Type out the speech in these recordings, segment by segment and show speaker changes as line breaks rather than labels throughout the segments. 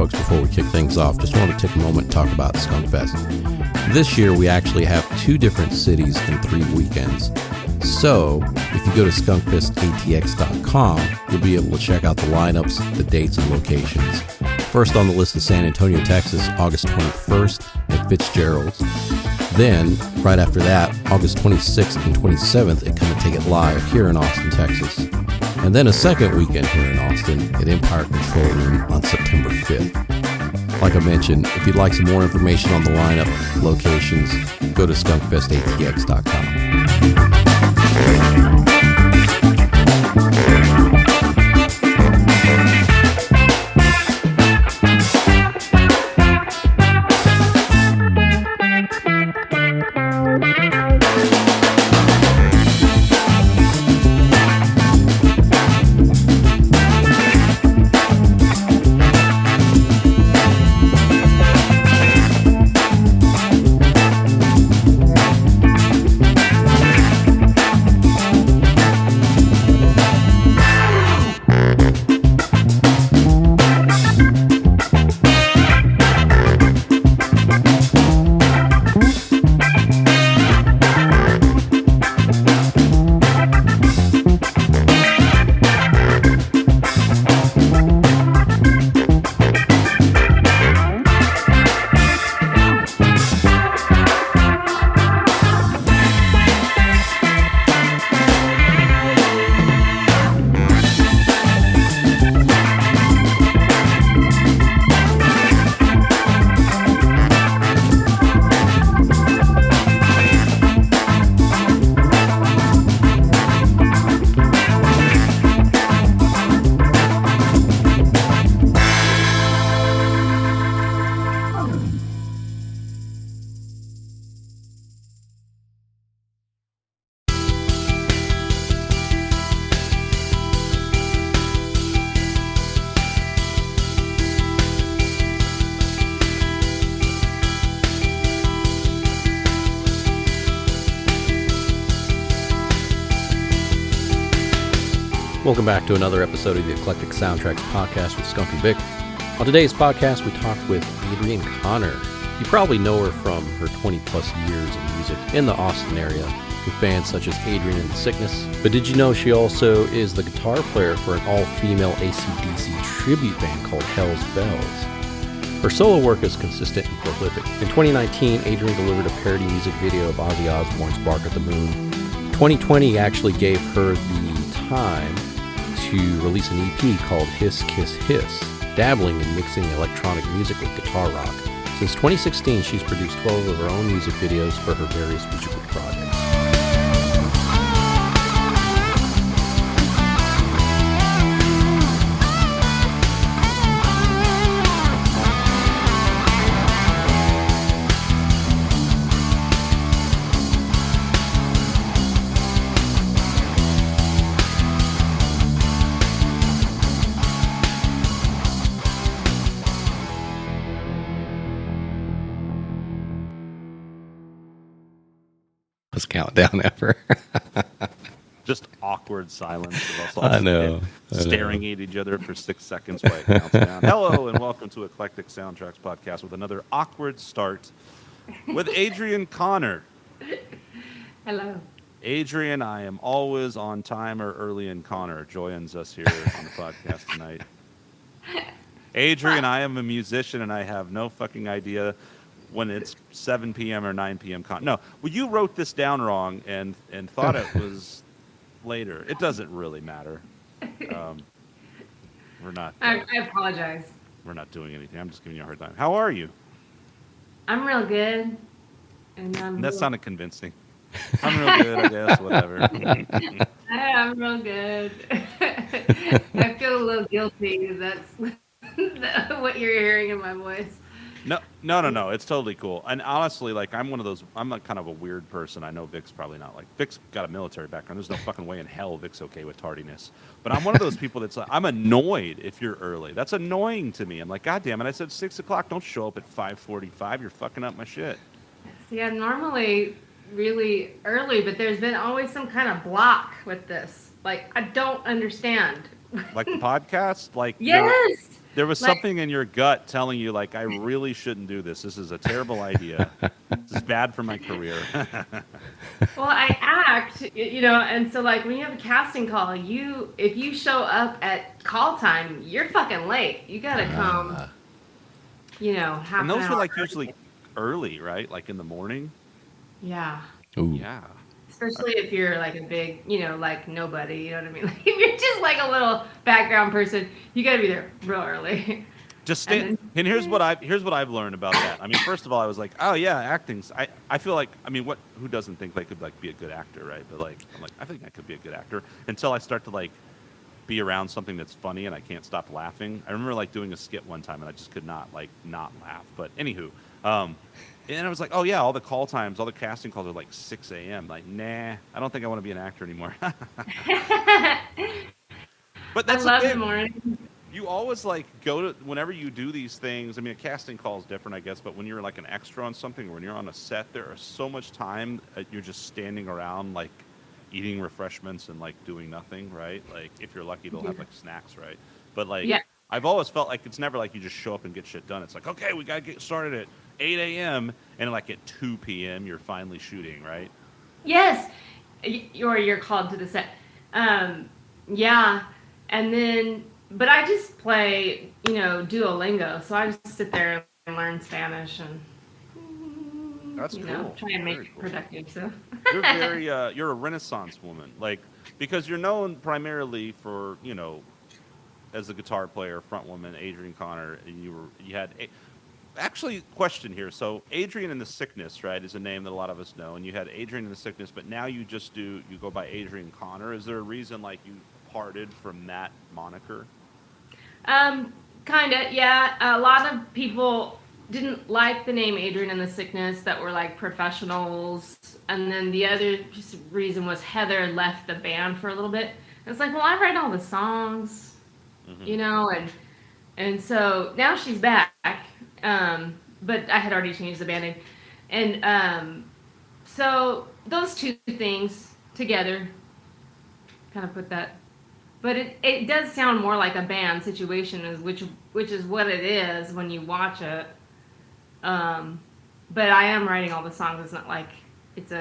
folks, before we kick things off, just want to take a moment and talk about Skunk Fest. This year, we actually have 2 different cities and 3 weekends. So, if you go to skunkfestatx.com, you'll be able to check out the lineups, the dates, and locations. First on the list is San Antonio, Texas, August 21st at Fitzgerald's. Then, right after that, August 26th and 27th at Come and Take It Live here in Austin, Texas. And then a second weekend here in Austin at Empire Control Room on September 5th. Like I mentioned, if you'd like some more information on the lineup, locations, go to skunkfestatx.com. Welcome back to another episode of the Eclectic Soundtrax podcast with Skunk and Vic. On today's podcast, we talk with Adrian Connor. You probably know her from her 20-plus years of music in the Austin area with bands such as Adrian and the Sickness. But did you know she also is the guitar player for an all-female AC/DC tribute band called Hell's Bells? Her solo work is consistent and prolific. In 2019, Adrian delivered a parody music video of Ozzy Osbourne's Bark at the Moon. 2020 actually gave her the time to release an EP called Hiss Kiss Hiss, dabbling in mixing electronic music with guitar rock. Since 2016, she's produced 12 of her own music videos for her various musical projects. Countdown ever.
Just awkward silence.
I know.
Staring at each other for 6 seconds while it counts down. Hello and welcome to Eclectic Soundtrax podcast with another awkward start with Adrian Connor.
Hello.
Adrian, I am always on time or early, and Connor joins us here on the podcast tonight. Adrian, I am a musician and I have no fucking idea when it's 7 p.m. or 9 p.m. No, well, you wrote this down wrong and thought it was later. It doesn't really matter. We're not.
I apologize.
We're not doing anything. I'm just giving you a hard time. How are you?
I'm real good. And
that sounded convincing. I'm real good, I guess. Whatever.
I'm real good. I feel a little guilty. That's what you're hearing in my voice.
No. It's totally cool. And honestly, like, I'm like kind of a weird person. I know Vic's probably not. Like, Vic's got a military background. There's no fucking way in hell Vic's okay with tardiness. But I'm one of those people that's like, I'm annoyed if you're early. That's annoying to me. I'm like, God damn it, I said 6 o'clock. Don't show up at 5:45. You're fucking up my shit.
See, I'm normally really early, but there's been always some kind of block with this. Like, I don't understand.
Like the podcast? Like,
yes.
There was
Like,
something in your gut telling you, like, I really shouldn't do this. This is a terrible idea. This is bad for my career.
well, I act, and so like when you have a casting call, if you show up at call time, you're fucking late. You gotta come,
Ah.
half
And
an
those are
hour
like usually
early.
early, right? Like in the morning.
Yeah.
Ooh.
Yeah.
Especially if you're like a big, like nobody, you know what I mean? Like if you're just like a little background person, you gotta be there real early.
Just
And
stand.
then,
And here's what I've learned about that. I mean, first of all, I was like, oh yeah, acting's. I feel like, I mean, who doesn't think they could like be a good actor, right? But like I'm like, I think I could be a good actor until I start to like be around something that's funny and I can't stop laughing. I remember like doing a skit one time and I just could not like not laugh. But anywho, and I was like, oh yeah, all the call times, all the casting calls are like 6 a.m. Like, nah, I don't think I want to be an actor anymore. But
I
that's the
love the
thing.
morning.
You always like go to whenever you do these things. I mean, a casting call is different, I guess, but when you're like an extra on something or when you're on a set, there is so much time that you're just standing around, like eating refreshments and like doing nothing, right? Like if you're lucky, they'll
Yeah.
have like snacks, right? But like
Yeah.
I've always felt like it's never like you just show up and get shit done. It's like, okay, we gotta get started at 8 a.m. and like at 2 p.m. you're finally shooting, right?
Yes. Or you're called to the set. Yeah. And then, but I just play, Duolingo. So I just sit there and learn Spanish and,
That's cool.
try and make
Very
it
cool.
productive. So,
You're a Renaissance woman, like because you're known primarily for as a guitar player, front woman, Adrian Connor, and you had actually question here. So Adrian and the Sickness, right, is a name that a lot of us know, and you had Adrian and the Sickness, but now you go by Adrian Connor. Is there a reason like you parted from that moniker?
kind of, yeah. A lot of people didn't like the name Adrian and the Sickness that were like professionals. And then the other reason was Heather left the band for a little bit. It's like, well, I write all the songs,
Hmm.
and so now she's back. But I had already changed the band name. And so those two things together kind of put that. But it does sound more like a band situation, which is what it is when you watch it. But I am writing all the songs. It's not like it's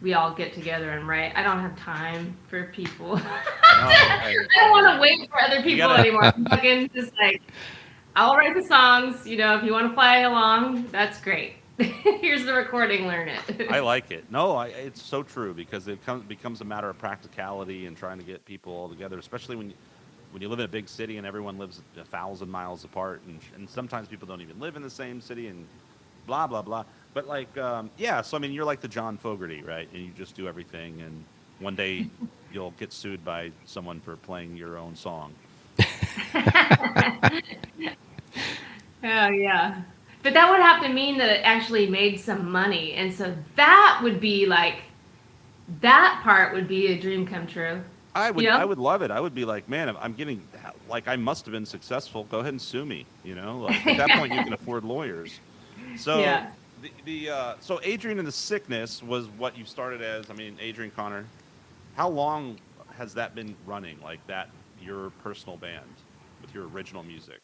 we all get together and write. I don't have time for people.
No,
I don't want to wait for other
you
people
gotta.
anymore. I'm fucking just like, I'll write the songs. If you want to play along, that's great. Here's the recording. Learn
I
it.
like it. No, it's so true because becomes a matter of practicality and trying to get people all together, especially when you live in a big city and everyone lives 1,000 miles apart, and sometimes people don't even live in the same city and blah blah blah. But like, yeah. So I mean, you're like the John Fogerty, right? And you just do everything, and one day you'll get sued by someone for playing your own song.
Oh yeah. But that would have to mean that it actually made some money. And so that would be like that part would be a dream come true.
I would
You
I
know?
would love it. I would be like, man, if I'm getting like I must have been successful. Go ahead and sue me. Like at that point you can afford lawyers. So
Yeah.
so Adrian and the Sickness was what you started as. I mean, Adrian Connor. How long has that been running? Like that, your personal band with your original music.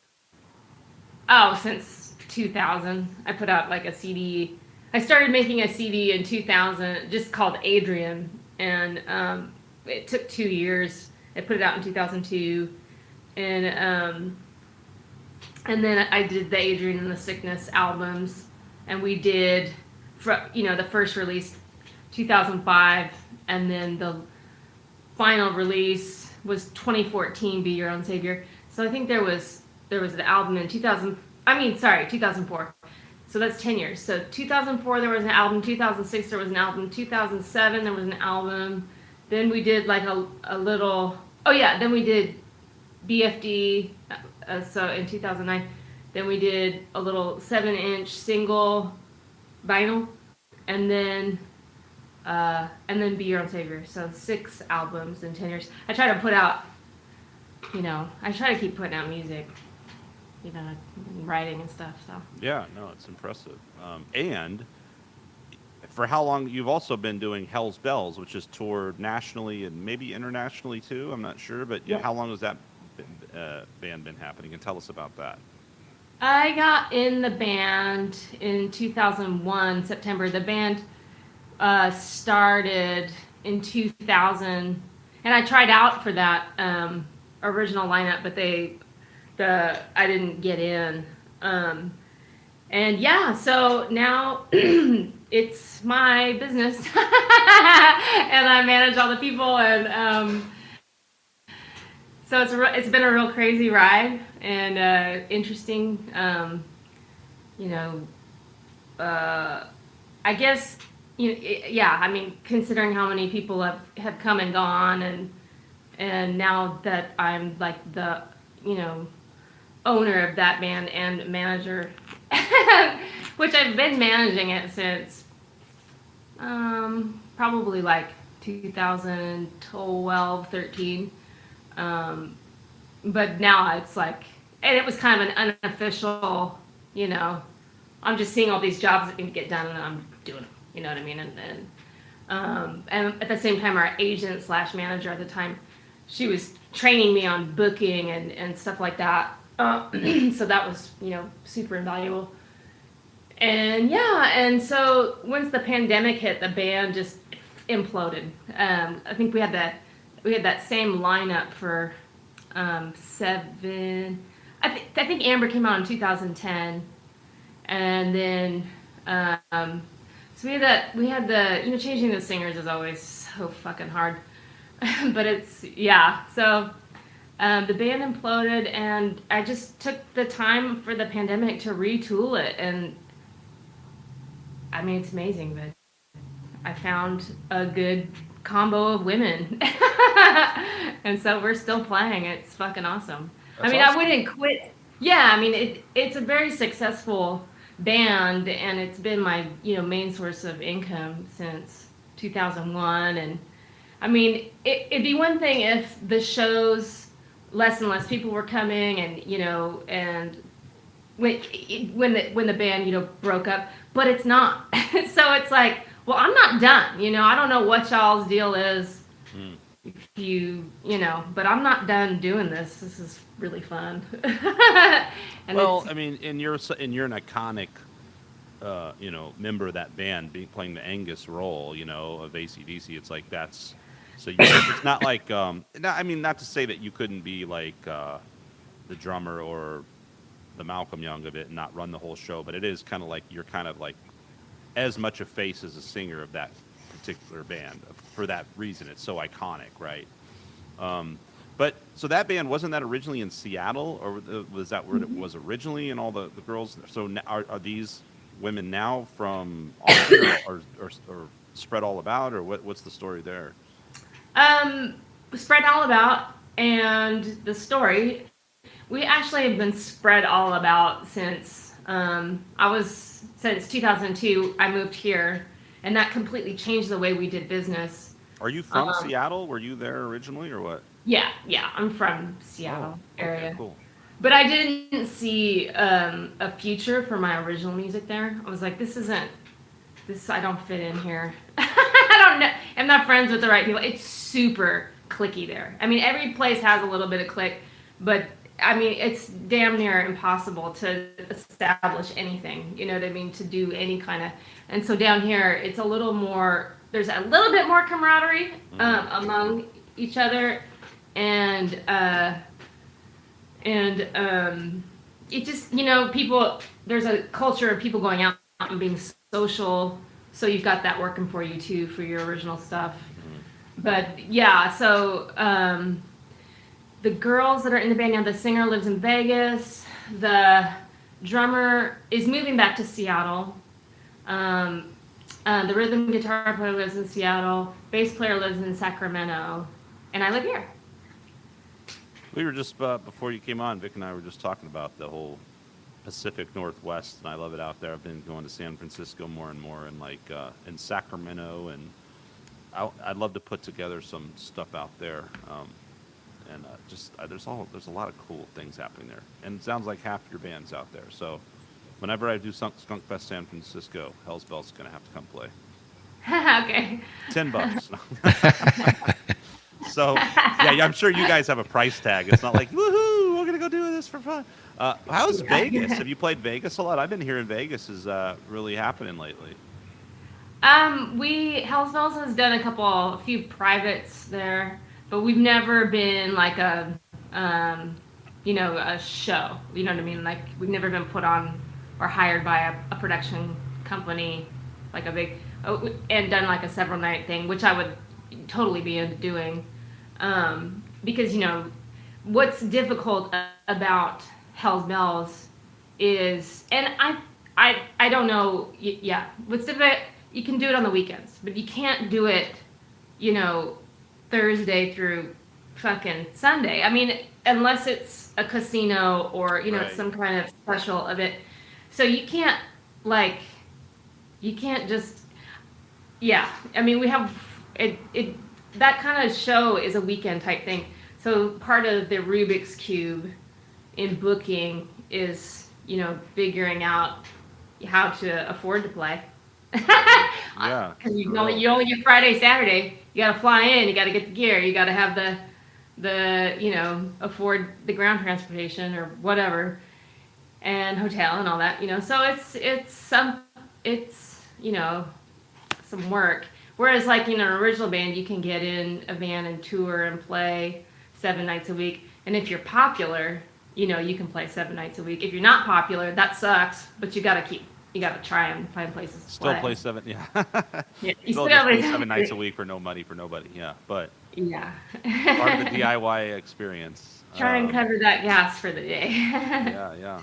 Oh, since 2000. I put out like a CD. I started making a CD in 2000 just called Adrian. And it took 2 years. I put it out in 2002. And then I did the Adrian and the Sickness albums, and we did, the first release, 2005, and then the final release was 2014, Be Your Own Savior. So I think there was an album in 2004. So that's 10 years. So 2004 there was an album, 2006 there was an album, 2007 there was an album. Then we did like a little. Oh yeah, then we did BFD, so in 2009. Then we did a little 7-inch single vinyl, and then Be Your Own Savior. So 6 albums in 10 years. I try to put out, I try to keep putting out music, writing and stuff. So
Yeah, no, it's impressive. And for how long you've also been doing Hell's Bells, which is toured nationally and maybe internationally too. I'm not sure, but yeah,
yeah,
how long has that band been happening? And tell us about that.
I got in the band in 2001, September. The band started in 2000, and I tried out for that original lineup, but I didn't get in. And yeah, so now it's my business, and I manage all the people, and so it's been a real crazy ride and interesting. I guess yeah. I mean, considering how many people have come and gone, and now that I'm like the owner of that band and manager, which I've been managing it since probably like 2012, 13. But now it's like, and it was kind of an unofficial, I'm just seeing all these jobs that need to get done and I'm doing them, you know what I mean? And at the same time, our agent / manager at the time, she was training me on booking and stuff like that. So that was, super invaluable. And yeah, and so once the pandemic hit, the band just imploded. I think we had that same lineup for 7. I think Amber came out in 2010, and then so we had the changing the singers is always so fucking hard, but it's so. The band imploded, and I just took the time for the pandemic to retool it, and I mean, it's amazing, but I found a good combo of women, and so we're still playing. It's fucking awesome.
That's
awesome. I wouldn't quit. Yeah, I mean, it's a very successful band, and it's been my main source of income since 2001, and I mean, it'd be one thing if the shows less and less people were coming, and and when the band broke up, but it's not. So it's like, well, I'm not done. I don't know what y'all's deal is. If but I'm not done doing this. This is really fun. And
well, I mean, and you're an iconic member of that band, playing the Angus role, of AC/DC. It's like that's. So it's not like, not to say that you couldn't be like the drummer or the Malcolm Young of it and not run the whole show, but it is kind of like you're kind of like as much a face as a singer of that particular band for that reason. It's so iconic, right? But so that band, wasn't that originally in Seattle, or was that where it was originally, and all the girls? So are these women now from Austin or spread all about, or what's the story there?
Spread all about, and the story, we actually have been spread all about since since 2002. I moved here, and that completely changed the way we did business.
Are you from Seattle? Were you there originally, or what?
Yeah, I'm from Seattle area.
Cool.
But I didn't see a future for my original music there. I was like, I don't fit in here. I don't know. I'm not friends with the right people. It's super cliquey there. I mean, every place has a little bit of clique, but I mean, it's damn near impossible to establish anything. You know what I mean? To do any kind of. And so down here, it's a little more. There's a little bit more camaraderie among each other, and it just people. There's a culture of people going out and being social. So you've got that working for you too for your original stuff. But yeah, so the girls that are in the band now, the singer lives in Vegas. The drummer is moving back to Seattle. The rhythm guitar player lives in Seattle. Bass player lives in Sacramento. And I live here.
We were just, before you came on, Vic and I were just talking about the whole Pacific Northwest, and I love it out there. I've been going to San Francisco more and more, and like in Sacramento, and I'd love to put together some stuff out there. There's a lot of cool things happening there, and it sounds like half your band's out there. So whenever I do Skunk Fest San Francisco, Hell's Bells gonna have to come play.
Okay.
$10. So, yeah, I'm sure you guys have a price tag. It's not like, woohoo, we're going to go do this for fun. How's Vegas? Have you played Vegas a lot? I've been hearing Vegas is really happening lately.
Hell's Bells has done a few privates there, but we've never been like a show. You know what I mean? Like we've never been put on or hired by a production company, like a big, and done like a several night thing, which I would totally be into doing, because what's difficult about Hell's Bells is, and I don't know, yeah, what's difficult. You can do it on the weekends, but you can't do it, Thursday through fucking Sunday. I mean, unless it's a casino or,
Right.
some kind of special event. So you can't just, yeah. I mean, we have, that kind of show is a weekend type thing. So part of the Rubik's Cube in booking is, figuring out how to afford to play.
Yeah.
Because you only get Friday, Saturday. You got to fly in. You got to get the gear. You got to have the afford the ground transportation or whatever, and hotel and all that. So it's some work. Whereas like an original band, you can get in a van and tour and play 7 nights a week. And if you're popular, you can play 7 nights a week. If you're not popular, that sucks. But you got to try and find places to
Still play 7, yeah.
Yeah, you
Still
still
just
play
play 7 nights a week for no money for nobody, yeah. But
Yeah.
part of the DIY experience.
Try and cover that gas for the day.
Yeah.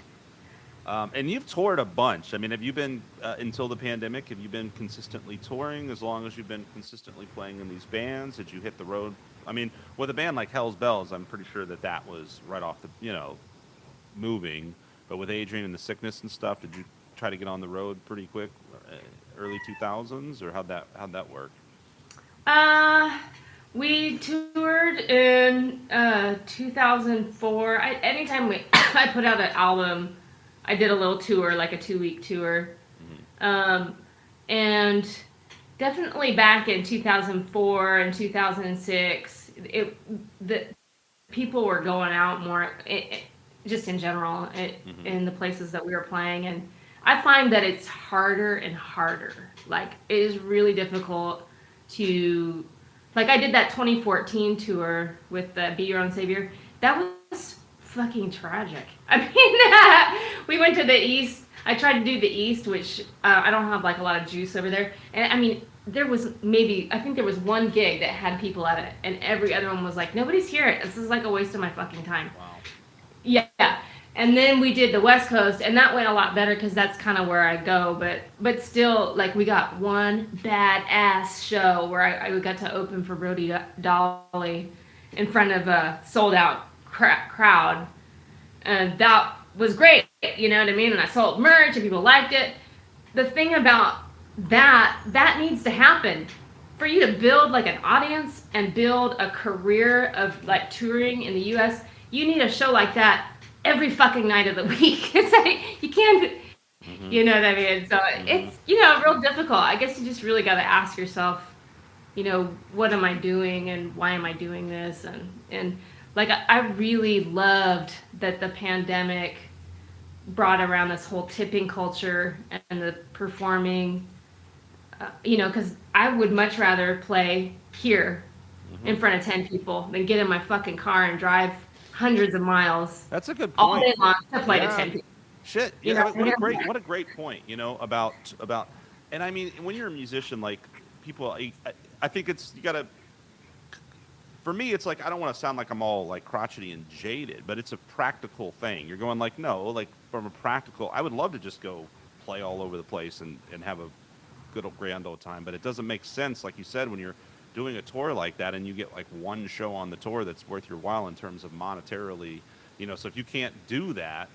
And you've toured a bunch. I mean, have you been, until the pandemic, have you been consistently touring as long as you've been consistently playing in these bands? Did you hit the road? I mean, with a band like Hell's Bells, I'm pretty sure that was right off the, moving. But with Adrian and the Sickness and stuff, did you try to get on the road pretty quick, early 2000s, or how'd that work?
We toured in 2004. Anytime I put out an album, I did a little tour, like a 2-week tour. Mm-hmm. And definitely back in 2004 and 2006, the people were going out more, just in general, in the places that we were playing. And I find that it's harder and harder. Like, it is really difficult to... Like, I did that 2014 tour with Be Your Own Savior. That was fucking tragic. I mean, we went to the East. I tried to do the East, which I don't have, like, a lot of juice over there. And, I mean, I think there was one gig that had people at it. And every other one was like, nobody's here. This is, like, a waste of my fucking time.
Wow.
Yeah. And then we did the West Coast, and that went a lot better because that's kind of where I go. But still, like, we got one badass show where we got to open for Brody Dolly in front of a sold-out crowd. And that was great, you know what I mean? And I sold merch, and people liked it. The thing about that needs to happen. For you to build, like, an audience and build a career of, like, touring in the U.S., you need a show like that every fucking night of the week. It's like, you can't, you know what I mean? So it's, real difficult. I guess you just really got to ask yourself, what am I doing and why am I doing this? And like, I really loved that the pandemic brought around this whole tipping culture and the performing, because I would much rather play here in front of 10 people than get in my fucking car and drive hundreds of miles.
That's a good point.
All day long to play to 10 people.
Shit. Yeah. What a great point. About, and I mean, when you're a musician, like people, I think you gotta. For me, it's like I don't want to sound like I'm all like crotchety and jaded, but it's a practical thing. You're going like, no, like from a practical. I would love to just go play all over the place and have a good old grand old time, but it doesn't make sense, like you said, when you're doing a tour like that and you get like one show on the tour that's worth your while in terms of monetarily, so if you can't do that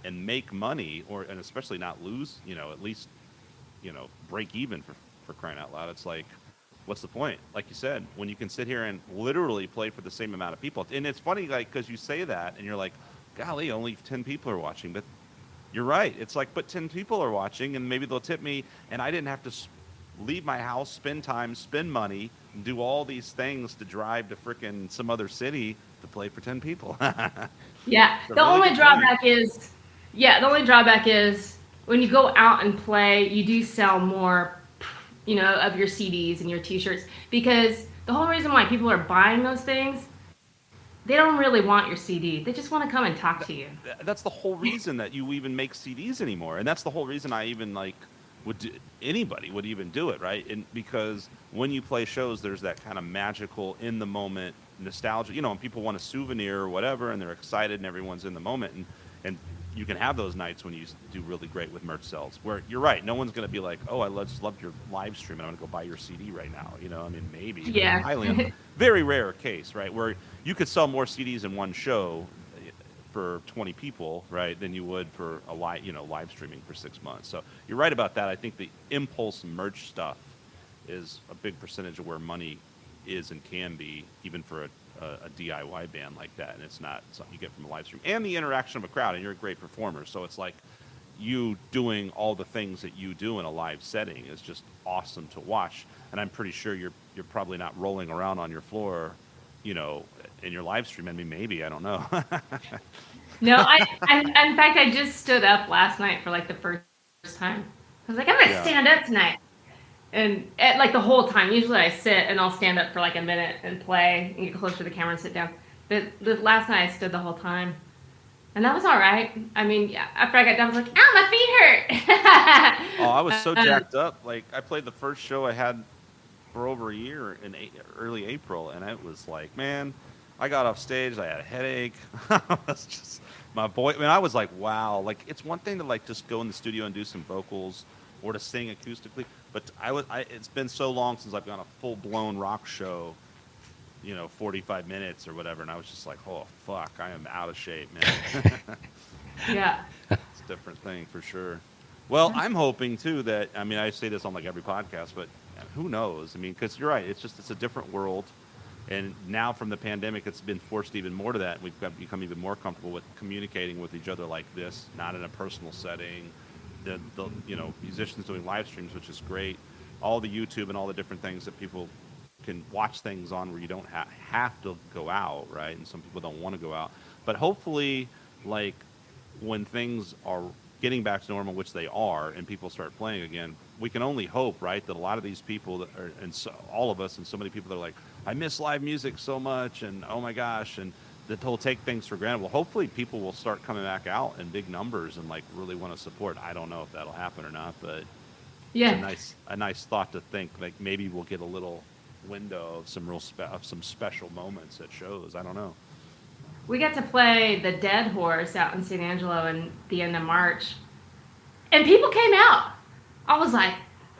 and make money and especially not lose, at least, break even for crying out loud, it's like, what's the point? Like you said, when you can sit here and literally play for the same amount of people. And it's funny, like, because you say that and you're like, golly, only 10 people are watching, but you're right. It's like, but 10 people are watching and maybe they'll tip me and I didn't have to leave my house, spend time, spend money, and do all these things to drive to frickin' some other city to play for 10 people.
Yeah.
It's a
The
really
only
good
drawback is, the only drawback is when you go out and play, you do sell more, of your CDs and your T-shirts, because the whole reason why people are buying those things, they don't really want your CD. They just want to come and talk to you.
That's the whole reason that you even make CDs anymore, and that's the whole reason I even anybody would even do it, right? And because when you play shows, there's that kind of magical in the moment nostalgia, and people want a souvenir or whatever, and they're excited and everyone's in the moment, and you can have those nights when you do really great with merch sales, where you're right, no one's going to be like, oh, I just loved your live stream and I'm going to go buy your CD right now. I mean, maybe.
Yeah.
Highly, very rare case, right, where you could sell more CDs in one show for 20 people, right, than you would for a live streaming for 6 months. So you're right about that. I think the impulse merch stuff is a big percentage of where money is and can be, even for a DIY band like that, and it's not something you get from a live stream. And the interaction of a crowd, and you're a great performer, so it's like you doing all the things that you do in a live setting is just awesome to watch. And I'm pretty sure you're probably not rolling around on your floor, in your live stream. I mean, maybe, I don't know.
No, in fact, I just stood up last night for like the first time. I was like, I'm gonna stand up tonight, and like the whole time. Usually I sit and I'll stand up for like a minute and play and get closer to the camera and sit down. But last night I stood the whole time, and that was all right. I mean, after I got done, I was like, ow, my feet hurt.
Oh, I was so jacked up. Like, I played the first show I had for over a year in early April, and it was like, man, I got off stage, I had a headache. I was just, my voice, I mean, I was like, wow. Like, it's one thing to like just go in the studio and do some vocals or to sing acoustically, but it's been so long since I've done a full-blown rock show, 45 minutes or whatever, and I was just like, oh, fuck, I am out of shape, man.
Yeah.
It's a different thing for sure. Well, I'm hoping, too, that, I mean, I say this on like every podcast, but who knows? I mean, because you're right, it's a different world. And now from the pandemic, it's been forced even more to that. We've become even more comfortable with communicating with each other like this, not in a personal setting. The musicians doing live streams, which is great. All the YouTube and all the different things that people can watch things on where you don't have to go out, right? And some people don't want to go out. But hopefully, like, when things are getting back to normal, which they are, and people start playing again, we can only hope, right, that a lot of these people that are, and so, all of us and so many people that are like, I miss live music so much, and oh my gosh, and that they'll take things for granted. Well, hopefully people will start coming back out in big numbers and like really want to support. I don't know if that'll happen or not, but it's a nice thought to think, like maybe we'll get a little window of some some special moments at shows. I don't know.
We got to play the Dead Horse out in San Angelo in the end of March, and people came out. I was like,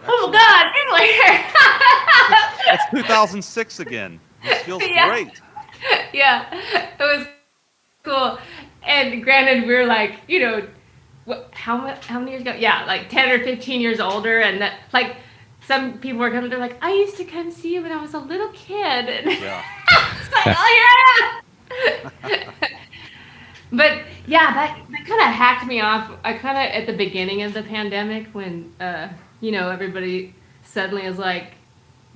oh my God, people are here.
It's 2006 again. It feels great.
Yeah, it was cool. And granted, we're like, how many years ago? Yeah, like 10 or 15 years older. And that, like, some people are coming, they're like, I used to come see you when I was a little kid. And
yeah.
It's like, oh, yeah. But yeah, that kind of hacked me off. I kind of, at the beginning of the pandemic, when, everybody suddenly is like,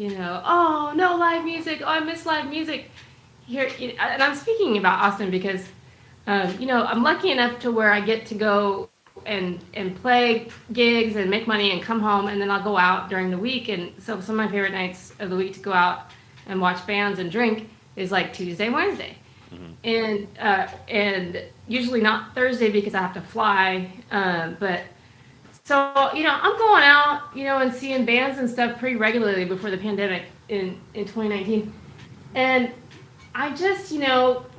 oh, no live music. Oh, I miss live music. Here, and I'm speaking about Austin because, I'm lucky enough to where I get to go and play gigs and make money and come home, and then I'll go out during the week. And so some of my favorite nights of the week to go out and watch bands and drink is like Tuesday, Wednesday. Mm-hmm. And usually not Thursday because I have to fly. But so, I'm going out, and seeing bands and stuff pretty regularly before the pandemic in 2019. And I just,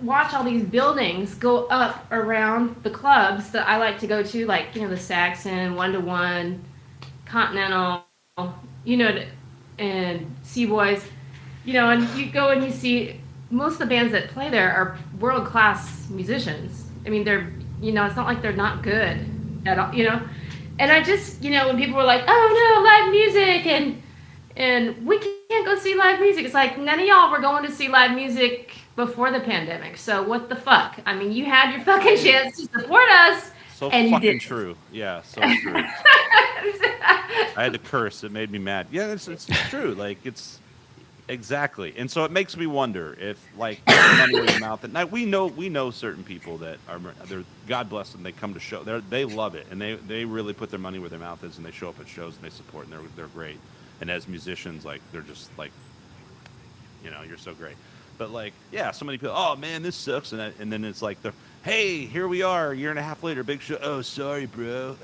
watch all these buildings go up around the clubs that I like to go to, like, the Saxon, 1-to-1, Continental, and Seaboys, and you go and you see most of the bands that play there are world-class musicians. I mean, they're, it's not like they're not good at all, And I just, when people were like, oh no, live music, and we can't go see live music. It's like, none of y'all were going to see live music before the pandemic. So what the fuck? I mean, you had your fucking chance to support us.
So
and
fucking
you didn't.
True. Yeah, so true. I had to curse. It made me mad. Yeah, it's true. Like, it's exactly. And so it makes me wonder if, like, put your money where your mouth. And now we know certain people that they're, God bless them. They come to show. They love it, and they really put their money where their mouth is, and they show up at shows and they support, and they're great. And as musicians, like, they're just like, you're so great. But, like, yeah, so many people, oh man, this sucks, and then it's like, hey, here we are, a year and a half later, big show. Oh, sorry, bro.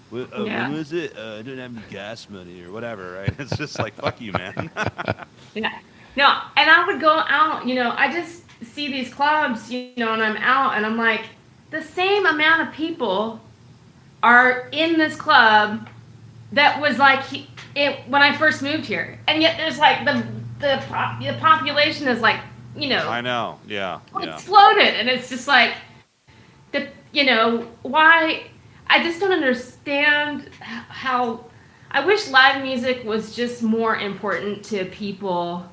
When was it? I didn't have any gas money or whatever, right? It's just like, fuck you, man.
Yeah. No, and I would go out, I just see these clubs, and I'm out, and I'm like, the same amount of people are in this club that was like when I first moved here, and yet there's like the population is like,
I know, yeah,
exploded, and it's just like why. I just don't understand how. I wish live music was just more important to people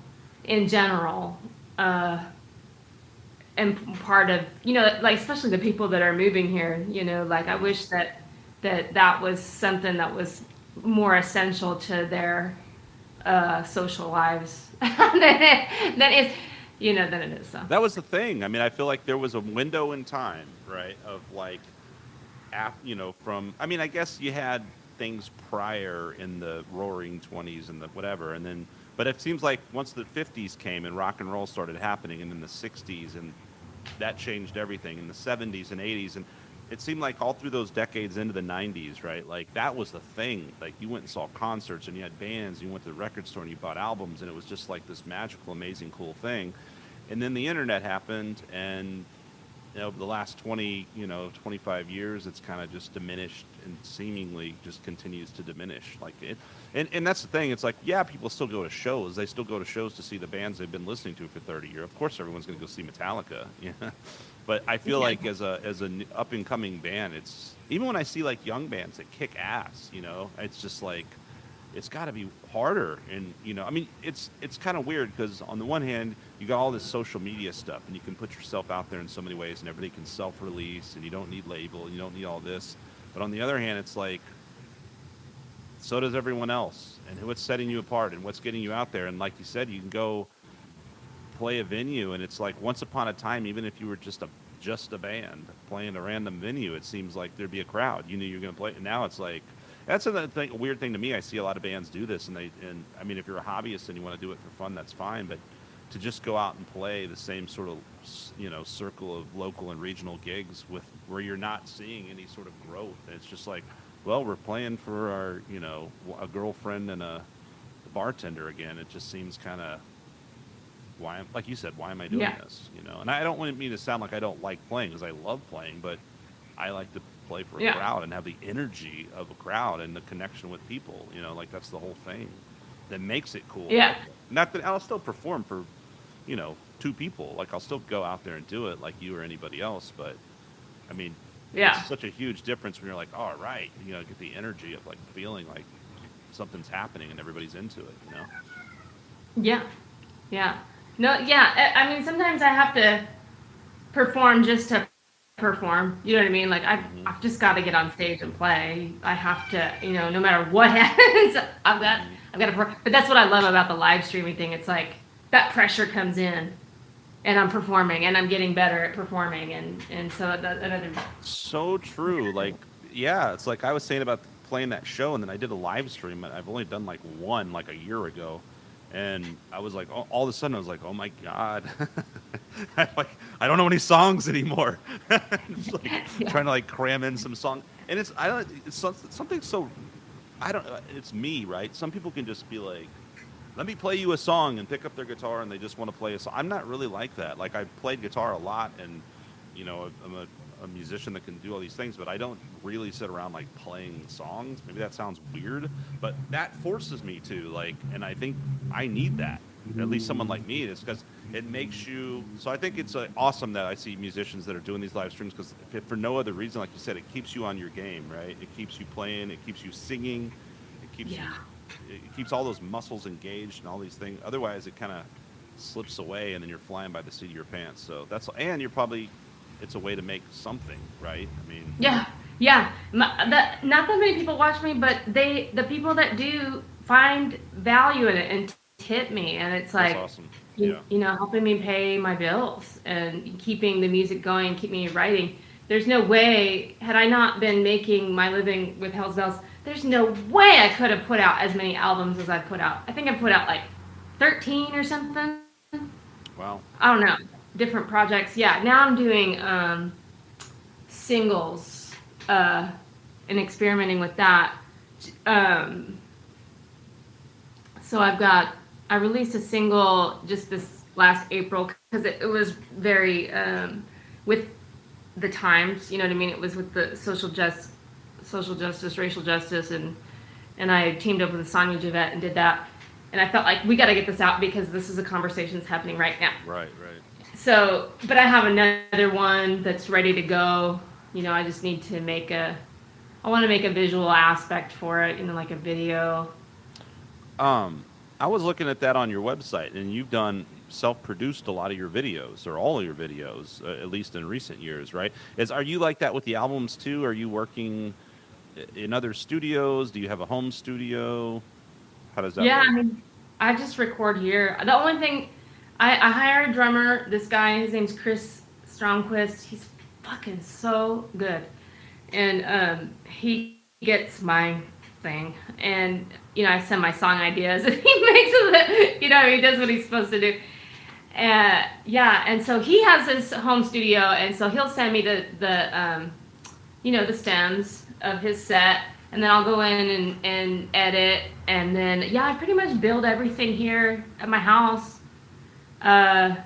in general, and part of like especially the people that are moving here. Like I wish that was something that was more essential to their social lives than it is. So.
That was the thing. I mean, I feel like there was a window in time, right, of like, from. I mean, I guess you had things prior in the Roaring 20s and the whatever, and then. But it seems like once the 50s came and rock and roll started happening, and in the 60s, and that changed everything. In the 70s and 80s, and it seemed like all through those decades into the 90s, right? Like that was the thing. Like you went and saw concerts, and you had bands, and you went to the record store, and you bought albums, and it was just like this magical, amazing, cool thing. And then the internet happened, and over the last 25 years, it's kind of just diminished and seemingly just continues to diminish. Like it, and that's the thing. It's like, yeah, people still go to shows. They still go to shows to see the bands they've been listening to for 30 years. Of course, everyone's going to go see Metallica. Yeah. But I feel like as an up and coming band, it's even when I see like young bands that kick ass, it's just like it's got to be harder. And I mean, it's kind of weird because on the one hand, you got all this social media stuff, and you can put yourself out there in so many ways, and everybody can self-release, and you don't need label, and you don't need all this. But on the other hand, it's like, so does everyone else, and what's setting you apart, and what's getting you out there. And like you said, you can go play a venue, and it's like once upon a time, even if you were just a band playing a random venue, it seems like there'd be a crowd. You knew you were going to play, and now it's like. That's a weird thing to me. I see a lot of bands do this, and I mean, if you're a hobbyist and you want to do it for fun, that's fine. But to just go out and play the same sort of, circle of local and regional gigs where you're not seeing any sort of growth, and it's just like, well, we're playing for our, a girlfriend and a bartender again. It just seems kind of like you said, why am I doing this? And I don't want me to sound like I don't like playing, because I love playing, but I like to play for a crowd and have the energy of a crowd and the connection with people. Like that's the whole thing that makes it cool.
Yeah.
Not that I'll still perform for, 2 people. Like I'll still go out there and do it like you or anybody else. But I mean, it's such a huge difference when you're like, all right, get the energy of like feeling like something's happening and everybody's into it.
Yeah. Yeah. No. Yeah. I mean, sometimes I have to perform just to perform, you know what I mean? Like I've just got to get on stage and play. I have to, no matter what happens, I've got to perform. But that's what I love about the live streaming thing. It's like that pressure comes in, and I'm performing, and I'm getting better at performing, and so that
so true. Like, yeah, it's like I was saying about playing that show, and then I did a live stream. I've only done like one like a year ago. And I was like, all of a sudden, I was like, oh my God, I don't know any songs anymore. It's like trying to like cram in some song, and it's something so, it's me, right? Some people can just be like, let me play you a song, and pick up their guitar, and they just want to play a song. I'm not really like that. Like I played guitar a lot, and I'm a musician that can do all these things, but I don't really sit around like playing songs. Maybe that sounds weird, but that forces me to like, and I think I need that. At least someone like me, is because it makes you. So I think it's awesome that I see musicians that are doing these live streams, because if for no other reason, like you said, it keeps you on your game, right? It keeps you playing, it keeps you singing, it keeps it keeps all those muscles engaged and all these things. Otherwise, it kind of slips away, and then you're flying by the seat of your pants. So and you're probably. It's a way to make something, right? I mean,
yeah, Yeah, not that many people watch me, but the people that do find value in it and tip me, and it's
That's
like,
awesome. Yeah.
helping me pay my bills and keeping the music going, keep me writing. There's no way, had I not been making my living with Hell's Bells, there's no way I could have put out as many albums as I put out. I think I put out like 13 or something.
Wow.
I don't know, different projects. Yeah, now I'm doing singles and experimenting with that. So I released a single just this last April because it was very with the times, you know what I mean? It was with the social justice, racial justice, and I teamed up with Sonia Javette and did that. And I felt like we got to get this out because this is a conversation that's happening right now.
Right.
So, but I have another one that's ready to go. I just need to I want to make a visual aspect for it, like a video.
I was looking at that on your website, and you've done self-produced a lot of your videos, or all of your videos, at least in recent years, right? Are you like that with the albums too? Are you working in other studios? Do you have a home studio? How does that work?
I mean, I just record here. The only thing, I hire a drummer. This guy, his name's Chris Stromquist. He's fucking so good, and he gets my thing, and I send my song ideas, and he makes it. He does what he's supposed to do. And so he has his home studio, and so he'll send me the the stems of his set, and then I'll go in and edit, and then I pretty much build everything here at my house. I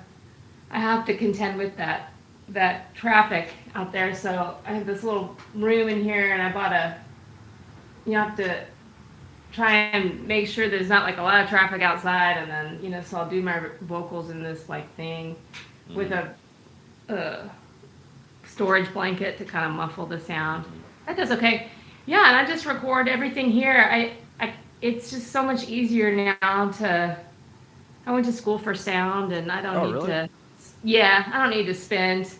have to contend with that traffic out there, so I have this little room in here, and I bought you have to try and make sure there's not like a lot of traffic outside, and then so I'll do my vocals in this like thing with a storage blanket to kind of muffle the sound. That does okay. Yeah, and I just record everything here. It's just so much easier now I went to school for sound, and I don't need to. Yeah, I don't need to spend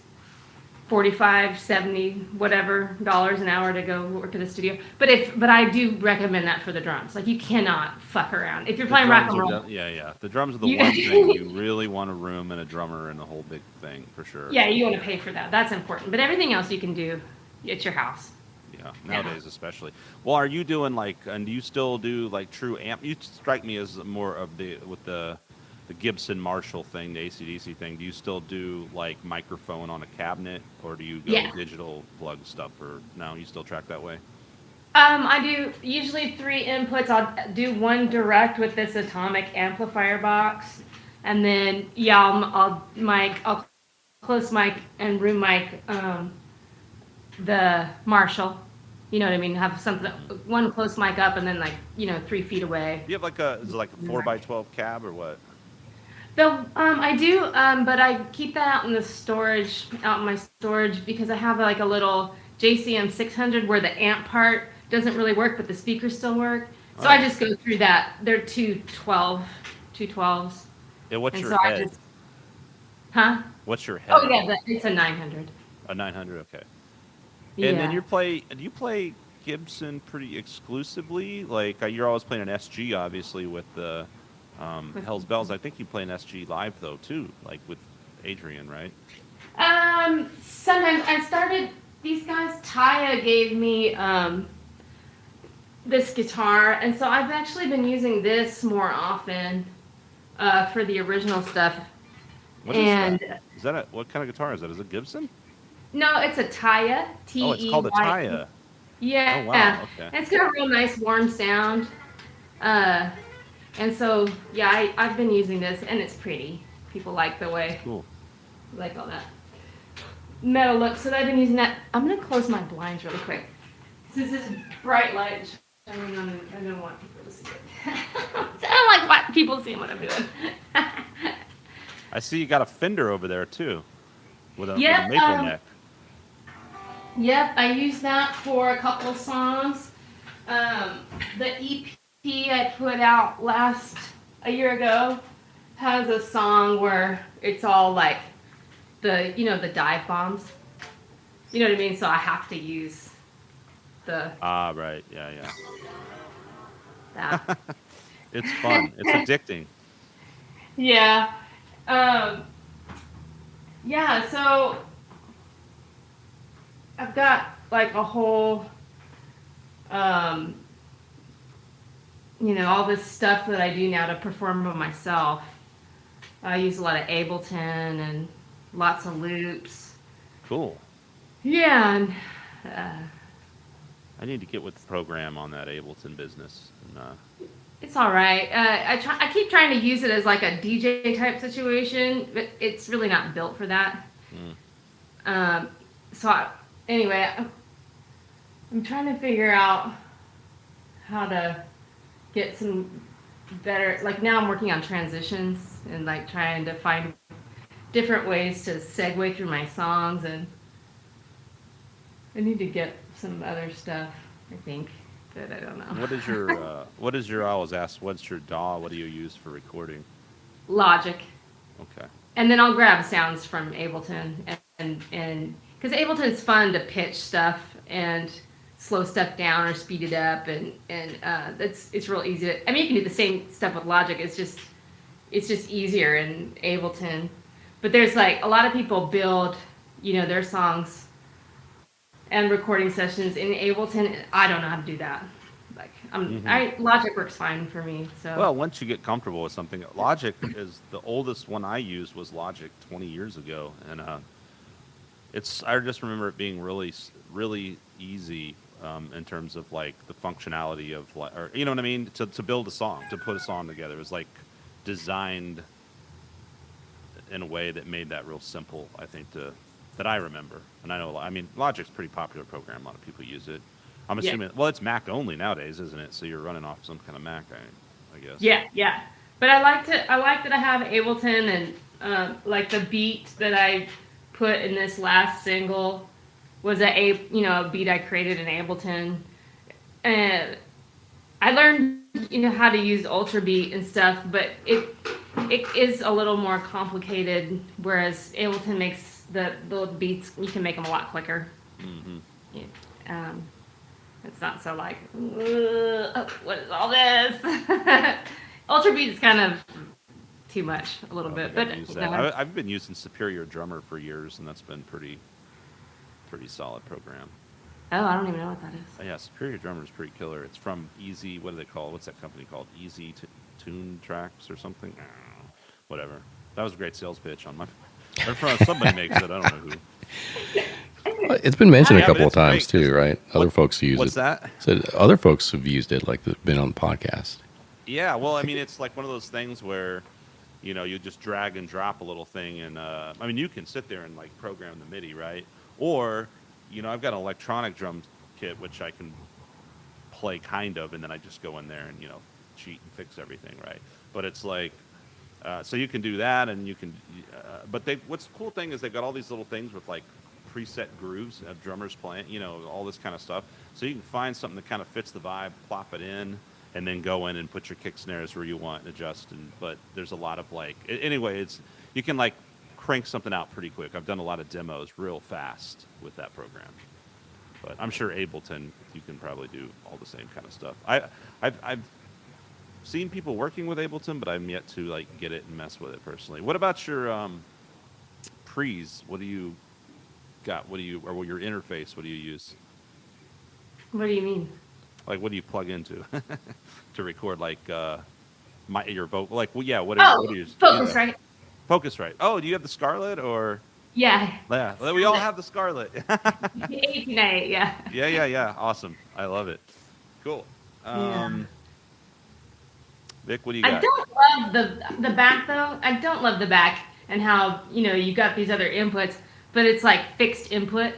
$45, $70, whatever dollars an hour to go work at a studio. But I do recommend that for the drums. Like, you cannot fuck around if you're playing rock and roll.
The drums are the one thing you really want a room and a drummer and the whole big thing for sure.
Yeah, you want to pay for that. That's important. But everything else you can do at your house.
Yeah, nowadays especially. Well, are you doing and do you still do like true amp? You strike me as more of with the Gibson Marshall thing, the AC/DC thing. Do you still do like microphone on a cabinet, or do you go digital plug stuff, or no, you still track that way?
I do usually 3 inputs. I'll do one direct with this atomic amplifier box, and then I'll close mic and room mic the Marshall. You know what I mean? Have something, one close mic up, and then 3 feet away.
Do you have is it like a 4x12 cab or what?
I do, but I keep that out in my storage, because I have a little JCM 600 where the amp part doesn't really work, but the speakers still work. So I just go through that. They're 212s.
Yeah, what's your head? What's your head?
Oh yeah, it's a 900.
A 900, okay.
Yeah.
And then do you play Gibson pretty exclusively? Like you're always playing an SG, obviously, with the Hell's Bells. I think you play an SG live though too, like with Adrian, right?
Sometimes I started. These guys, Taya gave me this guitar, and so I've actually been using this more often for the original stuff.
What is that? Is that what kind of guitar is that? Is it Gibson?
No, it's a Taya. T-E-Y.
Oh, it's called a Taya.
Yeah.
Oh, wow. Okay.
And it's got a real nice warm sound. And so, I've been using this, and it's pretty. People like the way.
Cool.
Like all that metal look. So I've been using that. I'm going to close my blinds really quick. Since this bright light is shining on, I don't want people to see it. I don't like people seeing what I'm doing.
I see you got a Fender over there, too. With a maple neck.
Yep, I used that for a couple of songs. The EP I put out a year ago has a song where it's all like the dive bombs. You know what I mean? So I have to use the
Right. Yeah.
that.
It's fun. It's addicting.
Yeah. Um, yeah, so I've got like a whole, um, all this stuff that I do now to perform by myself. I use a lot of Ableton and lots of loops.
Cool.
Yeah, and
I need to get with the program on that Ableton business. And,
it's all right. I keep trying to use it as like a DJ type situation, but it's really not built for that.
mm.
Anyway, I'm trying to figure out how to get some better. Like now, I'm working on transitions and like trying to find different ways to segue through my songs, and I need to get some other stuff. I think. But I don't know.
What is your, I always ask, what's your DAW? What do you use for recording?
Logic.
Okay.
And then I'll grab sounds from Ableton and because Ableton is fun to pitch stuff and slow stuff down or speed it up and it's real easy to, I mean, you can do the same stuff with Logic. It's just easier in Ableton. But there's like a lot of people build, their songs and recording sessions in Ableton. I don't know how to do that. Like Logic works fine for me. So
Well, once you get comfortable with something, Logic is the oldest one I used was Logic 20 years ago, and I just remember it being really, really easy in terms of like the functionality of like, or you know what I mean, to build a song, to put a song together. It was like designed in a way that made that real simple. I think that I remember, and I know. I mean, Logic's a pretty popular program. A lot of people use it. I'm assuming. Yeah. Well, it's Mac only nowadays, isn't it? So you're running off some kind of Mac, I guess.
Yeah. But I like that I have Ableton and like the beat that I put in this last single was a beat I created in Ableton, and I learned how to use Ultra Beat and stuff, but it is a little more complicated. Whereas Ableton makes the beats, you can make them a lot quicker.
Mm-hmm.
Yeah. It's not so like, what is all this? Ultra Beat is kind of too much, a little bit. But
I've been using Superior Drummer for years, and that's been pretty solid program.
Oh, I don't even know what that is.
Yeah, Superior Drummer is pretty killer. It's from Easy. What do they call? What's that company called? Easy Tune Tracks or something? Whatever. That was a great sales pitch on my. Somebody makes it. I don't know who.
It's been mentioned a couple of times too, right? Other folks use it.
What's that?
So other folks have used it, like been on the podcast.
Yeah, well, I mean, it's like one of those things where, you just drag and drop a little thing, and I mean, you can sit there and like program the MIDI, right? Or, I've got an electronic drum kit which I can play kind of, and then I just go in there and cheat and fix everything, right? But it's like. So you can do that, and you can, but what's the cool thing is they've got all these little things with like preset grooves of drummers playing, all this kind of stuff. So you can find something that kind of fits the vibe, plop it in, and then go in and put your kick snares where you want and adjust. But there's a lot of like, anyway, you can like crank something out pretty quick. I've done a lot of demos real fast with that program. But I'm sure Ableton, you can probably do all the same kind of stuff. I've seen people working with Ableton, but I'm yet to like get it and mess with it personally. What about your pre's? What do you got? Or your interface? What do you use?
What do you mean?
Like, what do you plug into to record like your vocal? Like, well, yeah, what do you use?
Focusrite.
Focusrite. Oh, do you have the Scarlett or?
Yeah.
Yeah, we all have the Scarlett.
1898, yeah.
Yeah. Awesome. I love it. Cool. Vic, what do you got?
I don't love the back though. I don't love the back and how you got these other inputs, but it's like fixed input.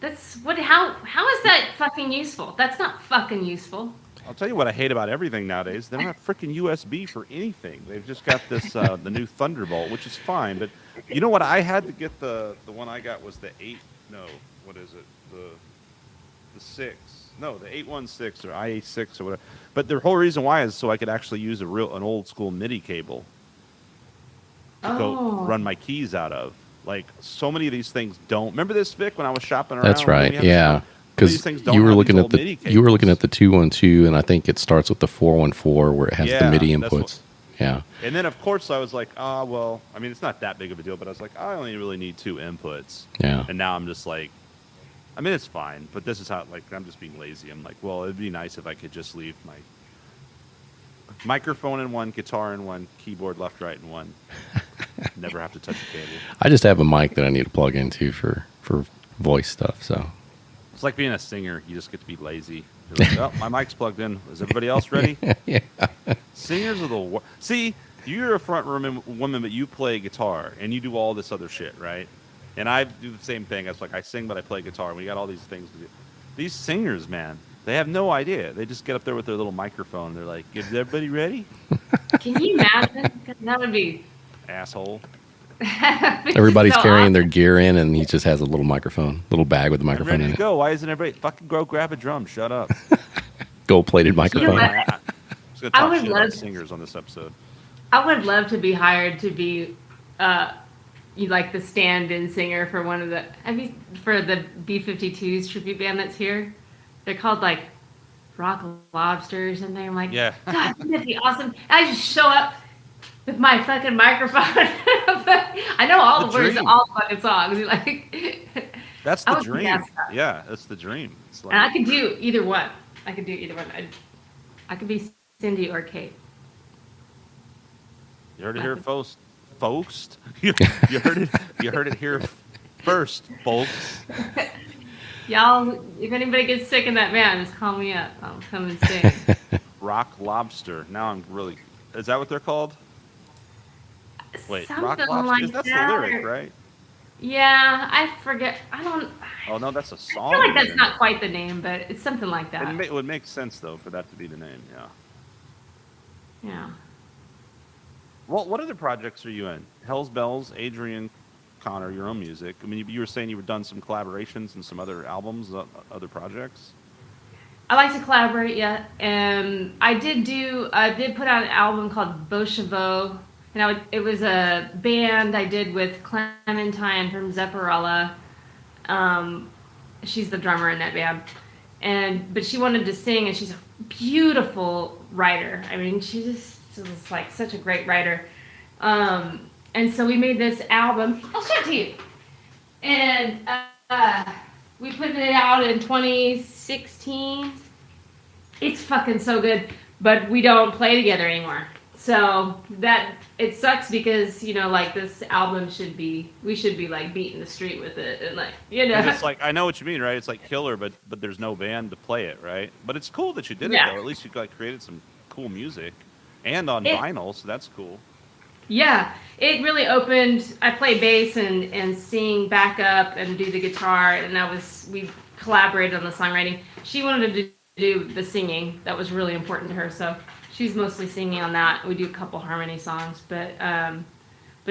That's what. How is that fucking useful? That's not fucking useful.
I'll tell you what I hate about everything nowadays. They don't have freaking USB for anything. They've just got this the new Thunderbolt, which is fine. But you know what? I had to get the one I got was the 8. No, what is it? The 6. No, the 816 or IA6 or whatever. But the whole reason why is so I could actually use an old school MIDI cable to go run my keys out of. Like so many of these things don't. Remember this, Vic, when I was shopping around?
That's right. Yeah. because you were looking at the 212, and I think it starts with the 414 where it has the MIDI inputs. Yeah.
And then of course I was like, well, I mean, it's not that big of a deal, but I was like, I only really need 2 inputs.
Yeah.
And now I'm just like, I mean, it's fine, but this is how, like, I'm just being lazy. I'm like, well, it'd be nice if I could just leave my microphone in one, guitar in one, keyboard left, right in one. Never have to touch a cable.
I just have a mic that I need to plug into for voice stuff. So
it's like being a singer. You just get to be lazy. You're like, oh, my mic's plugged in. Is everybody else ready?
Yeah.
Singers are the worst. See, you're a front room woman, but you play guitar and you do all this other shit, right? And I do the same thing. It's like I sing, but I play guitar. We got all these things to do. These singers, man, they have no idea. They just get up there with their little microphone. They're like, "Is everybody ready?"
Can you imagine? That would be
asshole.
Everybody's
so
carrying
awesome.
their gear in, and he just has a little microphone, little bag with the microphone
I'm ready
in
to
it.
go. Why isn't everybody fucking go grab a drum? Shut up.
Gold-plated microphone.
I'm just gonna
I
talk
would
shit
love
about
to-
singers on this episode.
I would love to be hired to be, like the stand-in singer for one of the. For the B-52s tribute band that's here? They're called like Rock Lobster or something. I'm like,
Yeah.
God, that'd be awesome. And I just show up with my fucking microphone. I know all the words to all the fucking songs. Like,
That's
I
the
would do
dream.
that stuff.
Yeah, that's the dream. It's like,
and I could do either one. I could be Cindy or Kate.
you heard it here, folks. You heard it. You heard it here first, folks.
Y'all, if anybody gets sick in that band, just call me up. I'll come and sing.
Rock Lobster. Now I'm really. Is that what they're called? Wait, Rock
Something
Lobster.
like
That's
that,
the lyric,
or-
right?
Yeah, I forget. I
Oh no, that's a song.
feel like that's
then.
not quite the name, but it's something like that.
It would make sense though for that to be the name. Yeah.
Yeah.
Well, what other projects are you in? Hell's Bells, Adrian, Connor, your own music. I mean, you were saying you were done some collaborations and some other albums, other projects.
I like to collaborate, yeah. And I did put out an album called Beau Chevaux, and it was a band I did with Clementine from Zepparella. She's the drummer in that band. But she wanted to sing, and she's a beautiful writer. I mean, she's like such a great writer. And so we made this album. I'll show it to you. And we put it out in 2016. It's fucking so good, but we don't play together anymore. So that it sucks because like this album we should be like beating the street with it and like
And it's like I know what you mean, right? It's like killer, but there's no band to play it, right? But it's cool that you did it though. At least you like created some cool music, and on vinyl, so that's cool.
Yeah, it really opened. I play bass and sing backup and do the guitar, and we collaborated on the songwriting. She wanted to do the singing. That was really important to her, so she's mostly singing on that. We do a couple harmony songs, but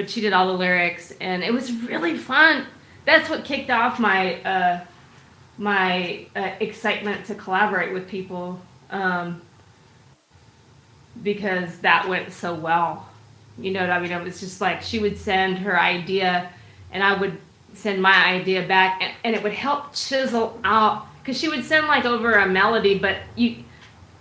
she did all the lyrics, and it was really fun. That's what kicked off my excitement to collaborate with people, because that went so well. You know what I mean? It was just like she would send her idea, and I would send my idea back, and it would help chisel out. Because she would send like over a melody, but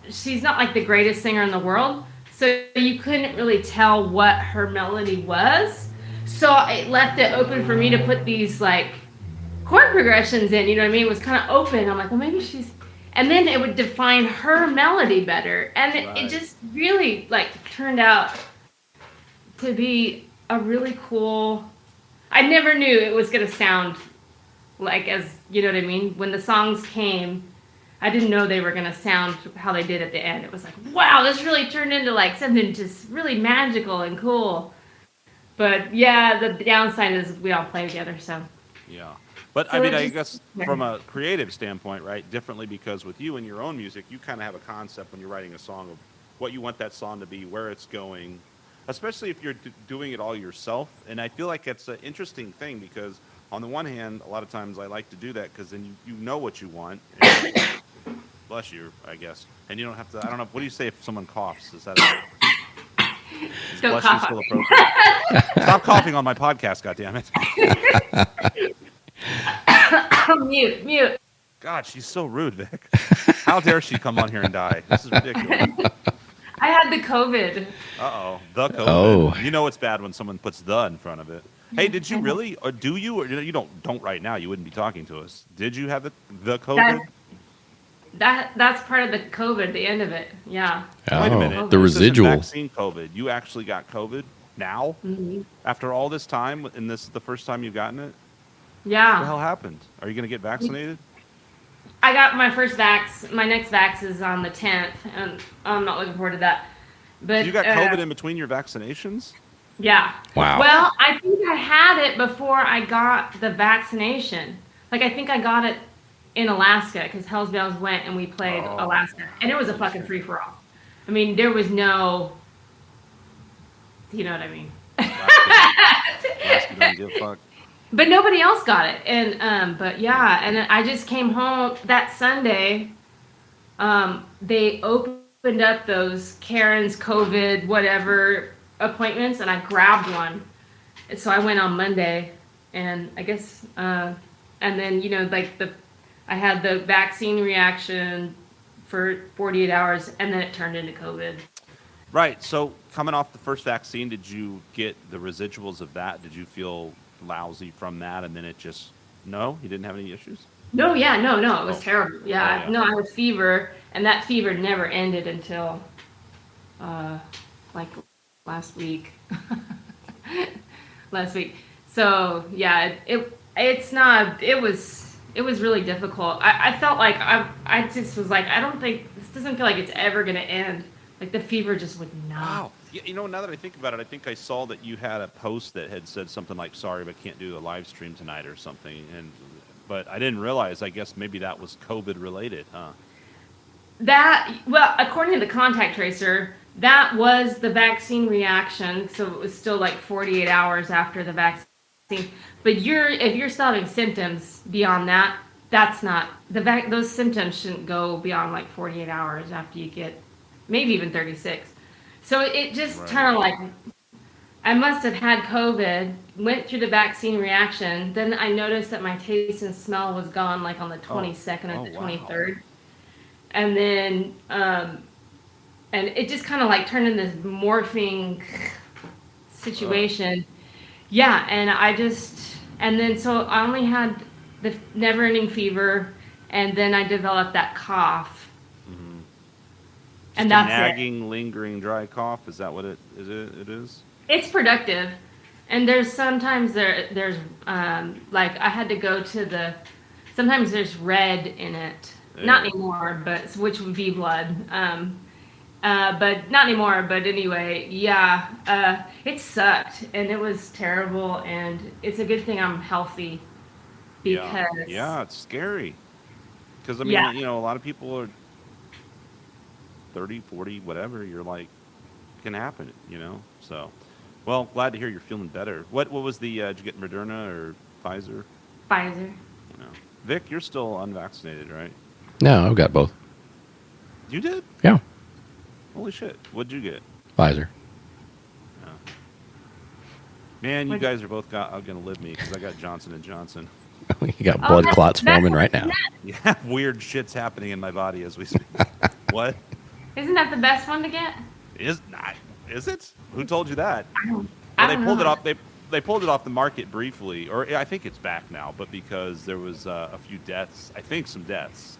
she's not like the greatest singer in the world, so you couldn't really tell what her melody was. So it left it open for me to put these like chord progressions in. You know what I mean? It was kind of open. I'm like, well, maybe she's. And then it would define her melody better, and it just really like turned out to be a really cool. I never knew it was gonna sound like, as you know what I mean, when the songs came, I didn't know they were gonna sound how they did at the end. It was like, wow, this really turned into like something just really magical and cool. But yeah, the downside is we all play together, so
Yeah. But
So
I mean,
it
I
just-
guess from a creative standpoint, right, differently, because with you and your own music, you kind of have a concept when you're writing a song of what you want that song to be, where it's going, especially if you're doing it all yourself. And I feel like it's an interesting thing because on the one hand, a lot of times I like to do that because then you know what you want. And bless you, I guess. And you don't have to, I don't know, what do you say if someone coughs? Is that
don't
bless
cough
you still
on me.
appropriate? Stop coughing on my podcast, goddammit.
Mute.
God, she's so rude, Vic. How dare she come on here and die? This is ridiculous.
I had the COVID.
Uh-oh. The COVID.
Oh.
You know it's bad when someone puts the in front of it. Hey, did you really? Or do you? Or you don't right now. You wouldn't be talking to us. Did you have the COVID?
That's part of the COVID, the end of it. Yeah.
Wait a
Oh,
minute.
the
This isn't
residual.
vaccine COVID. You actually got COVID now?
Mhm.
After all this time, and this is the first time you've gotten it? What the
Yeah.
hell happened? Are you going to get vaccinated?
I got my first vax. My next vax is on the 10th, and I'm not looking forward to that. But
So you got COVID in between your vaccinations?
Yeah.
Wow.
Well, I think I had it before I got the vaccination. Like, I think I got it in Alaska because Hells Bells went and we played Alaska. And it was a fucking free-for-all. I mean, there was no... You know what I mean?
Alaska don't give a fuck.
But nobody else got it. And, but yeah, and I just came home that Sunday. They opened up those Karen's COVID, whatever appointments, and I grabbed one. And so I went on Monday, and I guess, and then, you know, like I had the vaccine reaction for 48 hours, and then it turned into COVID.
Right. So coming off the first vaccine, did you get the residuals of that? Did you feel lousy from that? And then it just, no? You didn't have any issues?
No, yeah, no, it was terrible. Yeah,
yeah.
no, I had fever, and that fever never ended until, like last week. So yeah, it was really difficult. I felt like I just was like, I don't think this doesn't feel like it's ever gonna end. Like the fever just would not.
Wow. You know, now that I think about it, I think I saw that you had a post that had said something like, sorry, but can't do a live stream tonight or something. But I didn't realize, I guess maybe that was COVID related, huh?
Well, according to the contact tracer, that was the vaccine reaction. So it was still like 48 hours after the vaccine. But if you're still having symptoms beyond that, that's not those symptoms shouldn't go beyond like 48 hours after you get, maybe even 36. So it just kind of like, I must have had COVID, went through the vaccine reaction. Then I noticed that my taste and smell was gone like on the 22nd and the 23rd. Wow. And then, and it just kind of like turned into this morphing situation. Yeah. And then so I only had the never ending fever, and then I developed that cough.
Mm-hmm.
And
that's
nagging,
lingering dry cough. Is that what it is?
It's productive, and there's sometimes there's like I had to go to sometimes there's red in it, not anymore, but which would be blood, but not anymore. But anyway, yeah, it sucked and it was terrible, and it's a good thing I'm healthy because
yeah, it's scary because I mean you know a lot of people are 30, 40, whatever. You're like, can happen, you know. So. Well, glad to hear you're feeling better. What was the, did you get Moderna or Pfizer?
Pfizer.
No. Vic, you're still unvaccinated, right?
No, I've got both.
You did?
Yeah.
Holy shit. What'd you get?
Pfizer.
Oh. Man, you guys are both going to live me because I got Johnson & Johnson.
You got blood clots forming right now.
Yeah, weird shit's happening in my body as we speak. What?
Isn't that the best one to get?
Is it? Who told you that?
I don't
pulled
know.
it off. They pulled it off the market briefly, or I think it's back now. But because there was a few deaths, I think some deaths,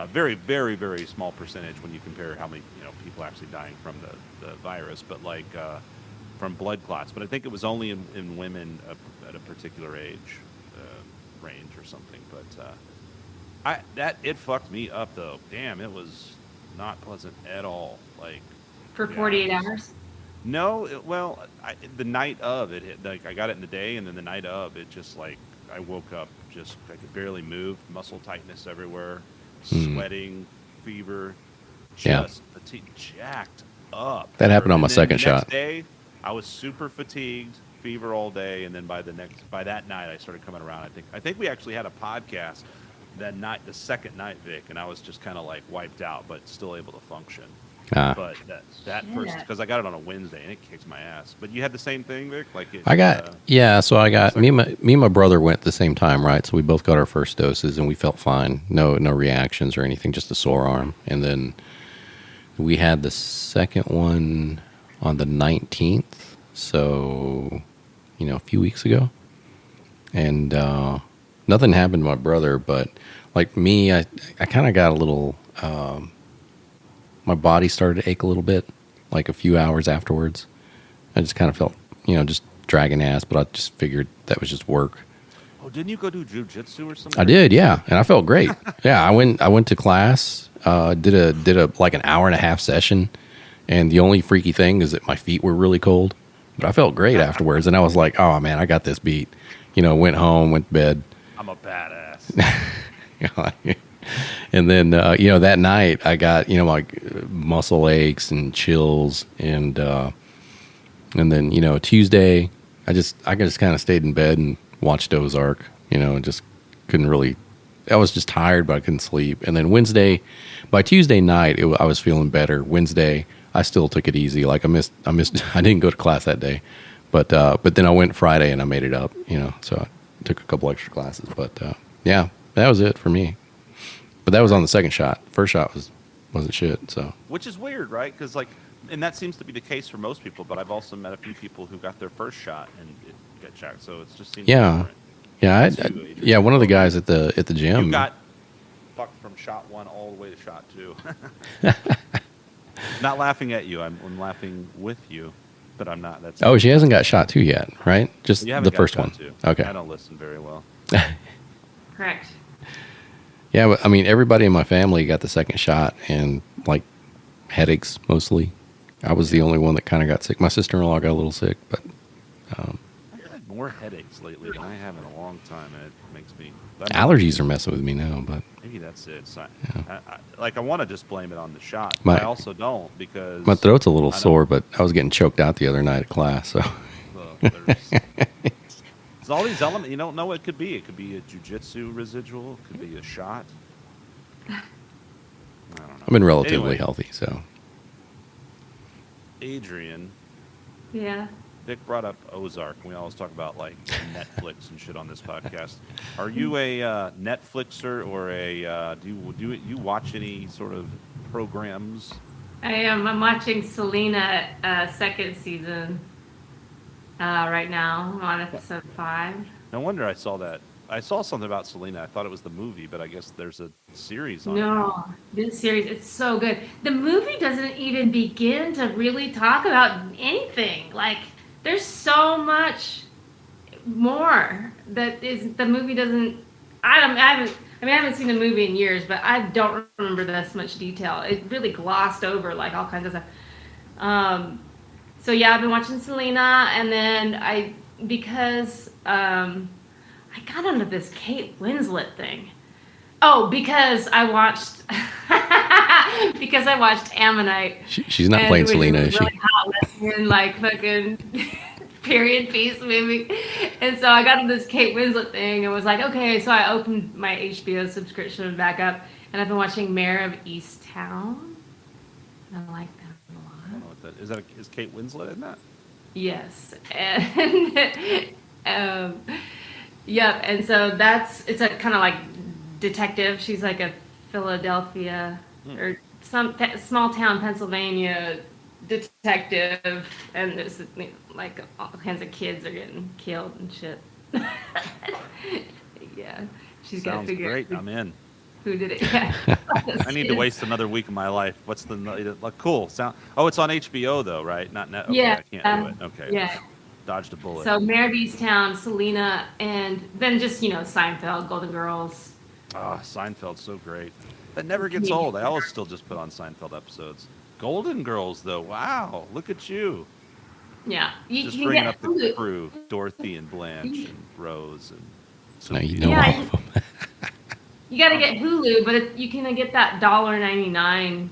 very, very, very small percentage when you compare how many people actually dying from the virus, but like from blood clots. But I think it was only in women at a particular age range or something. But it fucked me up though. Damn, it was not pleasant at all. Like.
For 48 hours?
No, the night of it hit, like I got it in the day, and then the night of it just like I woke up just I could barely move, muscle tightness everywhere, sweating, fever, just fatigue, jacked up.
That happened on my second shot.
Next day, I was super fatigued, fever all day, and then by that night I started coming around. I think we actually had a podcast that night, the second night, Vic, and I was just kind of like wiped out, but still able to function. But that first, because I got it on a Wednesday and it kicks my ass. But you had the same thing, Vic? Like it,
So I got me and my brother went at the same time, right? So we both got our first doses and we felt fine. No reactions or anything, just a sore arm. And then we had the second one on the 19th, so a few weeks ago. And nothing happened to my brother, but like me, I kind of got a little my body started to ache a little bit, like a few hours afterwards. I just kind of felt, just dragging ass, but I just figured that was just work.
Oh, didn't you go do jujitsu or something?
I did, yeah, and I felt great. Yeah, I went to class, did a like an hour and a half session, and the only freaky thing is that my feet were really cold, but I felt great afterwards, and I was like, oh man, I got this beat. Went home, went to bed.
I'm a badass.
And then, that night I got, like muscle aches and chills. And then, Tuesday, I just kind of stayed in bed and watched Ozark, and just couldn't really, I was just tired, but I couldn't sleep. And then by Tuesday night, I was feeling better. Wednesday, I still took it easy. Like I didn't go to class that day, but then I went Friday and I made it up, so I took a couple extra classes, but yeah, that was it for me. But that was on the second shot. First shot wasn't shit. So,
which is weird, right? Because and that seems to be the case for most people. But I've also met a few people who got their first shot and it got checked. So it just seems different.
Yeah. One of the guys at the gym.
You got fucked from shot 1 all the way to shot 2. Not laughing at you. I'm laughing with you, but I'm not. That's
she hasn't got shot 2 yet, right? Just the first one.
Two.
Okay.
I don't listen very well.
Correct.
Yeah, but, I mean, everybody in my family got the second shot, and like headaches mostly. I was the only one that kind of got sick. My sister-in-law got a little sick, but
I've had more headaches lately than I have in a long time, and it makes me
allergies are messing with me now. But
maybe that's it. So
yeah.
I want to just blame it on the shot, but I also don't because
my throat's a little sore. But I was getting choked out the other night at class. So
there's all these elements. You don't know what it could be. It could be a jujitsu residual. It could be a shot. I don't know.
I've been relatively healthy, so.
Adrian.
Yeah.
Vic brought up Ozark. We always talk about like Netflix and shit on this podcast. Are you a Netflixer or a do you watch any sort of programs?
I am. I'm watching Selena second season right now. I'm on episode 5.
No wonder I saw that. I saw something about Selena. I thought it was the movie, but I guess there's a series on it.
No, this series, it's so good. The movie doesn't even begin to really talk about anything. Like, there's so much more that is the movie doesn't. I haven't seen the movie in years, but I don't remember this much detail. It really glossed over like all kinds of stuff. So yeah, I've been watching Selena, and then because I got onto this Kate Winslet thing. Oh, because I watched Ammonite.
She's not playing Selena, is she?
Really hot lesbian, like fucking period piece movie. And so I got into this Kate Winslet thing and was like, okay. So I opened my HBO subscription back up, and I've been watching Mayor of Easttown. I like that a lot.
I don't know what that is. Is Kate Winslet in that?
Yes, and yep. And so it's a kind of like detective. She's like a Philadelphia or some small town Pennsylvania detective, and there's like all kinds of kids are getting killed and shit. Yeah, she's got to figure
great.
out
I'm in.
Who did it? Yeah.
I need to waste another week of my life. What's cool sound? Oh, it's on HBO though, right? Not net. Okay,
yeah,
I can't do it. Okay.
Yeah.
Dodged a bullet.
So Mayor of Easttown, Selena, and then just Seinfeld, Golden Girls.
Oh, Seinfeld's so great. That never gets old. I always still just put on Seinfeld episodes. Golden Girls, though. Wow, look at you.
Yeah.
Just bringing up the crew. Dorothy and Blanche and Rose. And
no, you know all of them.
You got to get Hulu, but you can get that $1.99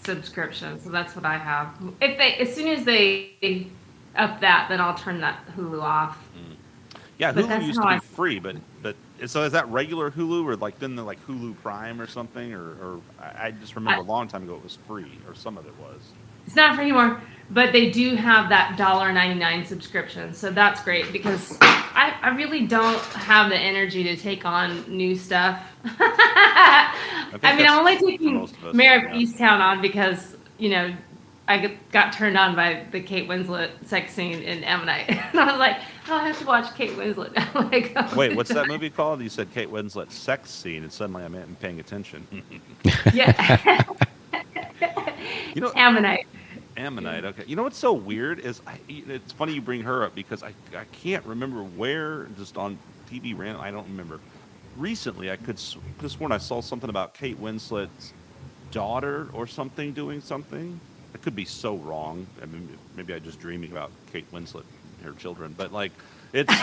subscription. So that's what I have. As soon as they up that, then I'll turn that Hulu off.
Yeah,
But
Hulu
that's
used
how
to
I.
be free, but so is that regular Hulu or like then the like Hulu Prime or something or I just remember
I
a long time ago it was free or some of it was.
it's not free anymore, but they do have that $1.99 subscription, so that's great because I really don't have the energy to take on new stuff.
I
I
think
mean, I'm
that's
only
for
taking
most of us.
Mayor of
Yeah.
Easttown on because I got turned on by the Kate Winslet sex scene in Ammonite, and I was like, oh, I have to watch Kate Winslet now. Like, all
Wait,
the
what's that
time.
movie called? You said Kate Winslet's sex scene, and suddenly I'm paying attention.
Yeah,
You know,
Ammonite.
Ammonite. Okay. You know what's so weird is it's funny you bring her up because I can't remember where just on TV random. I don't remember. Recently, I could sworn I saw something about Kate Winslet's daughter or something doing something. I could be so wrong. I mean, maybe I'm just dreaming about Kate Winslet and her children, but like it's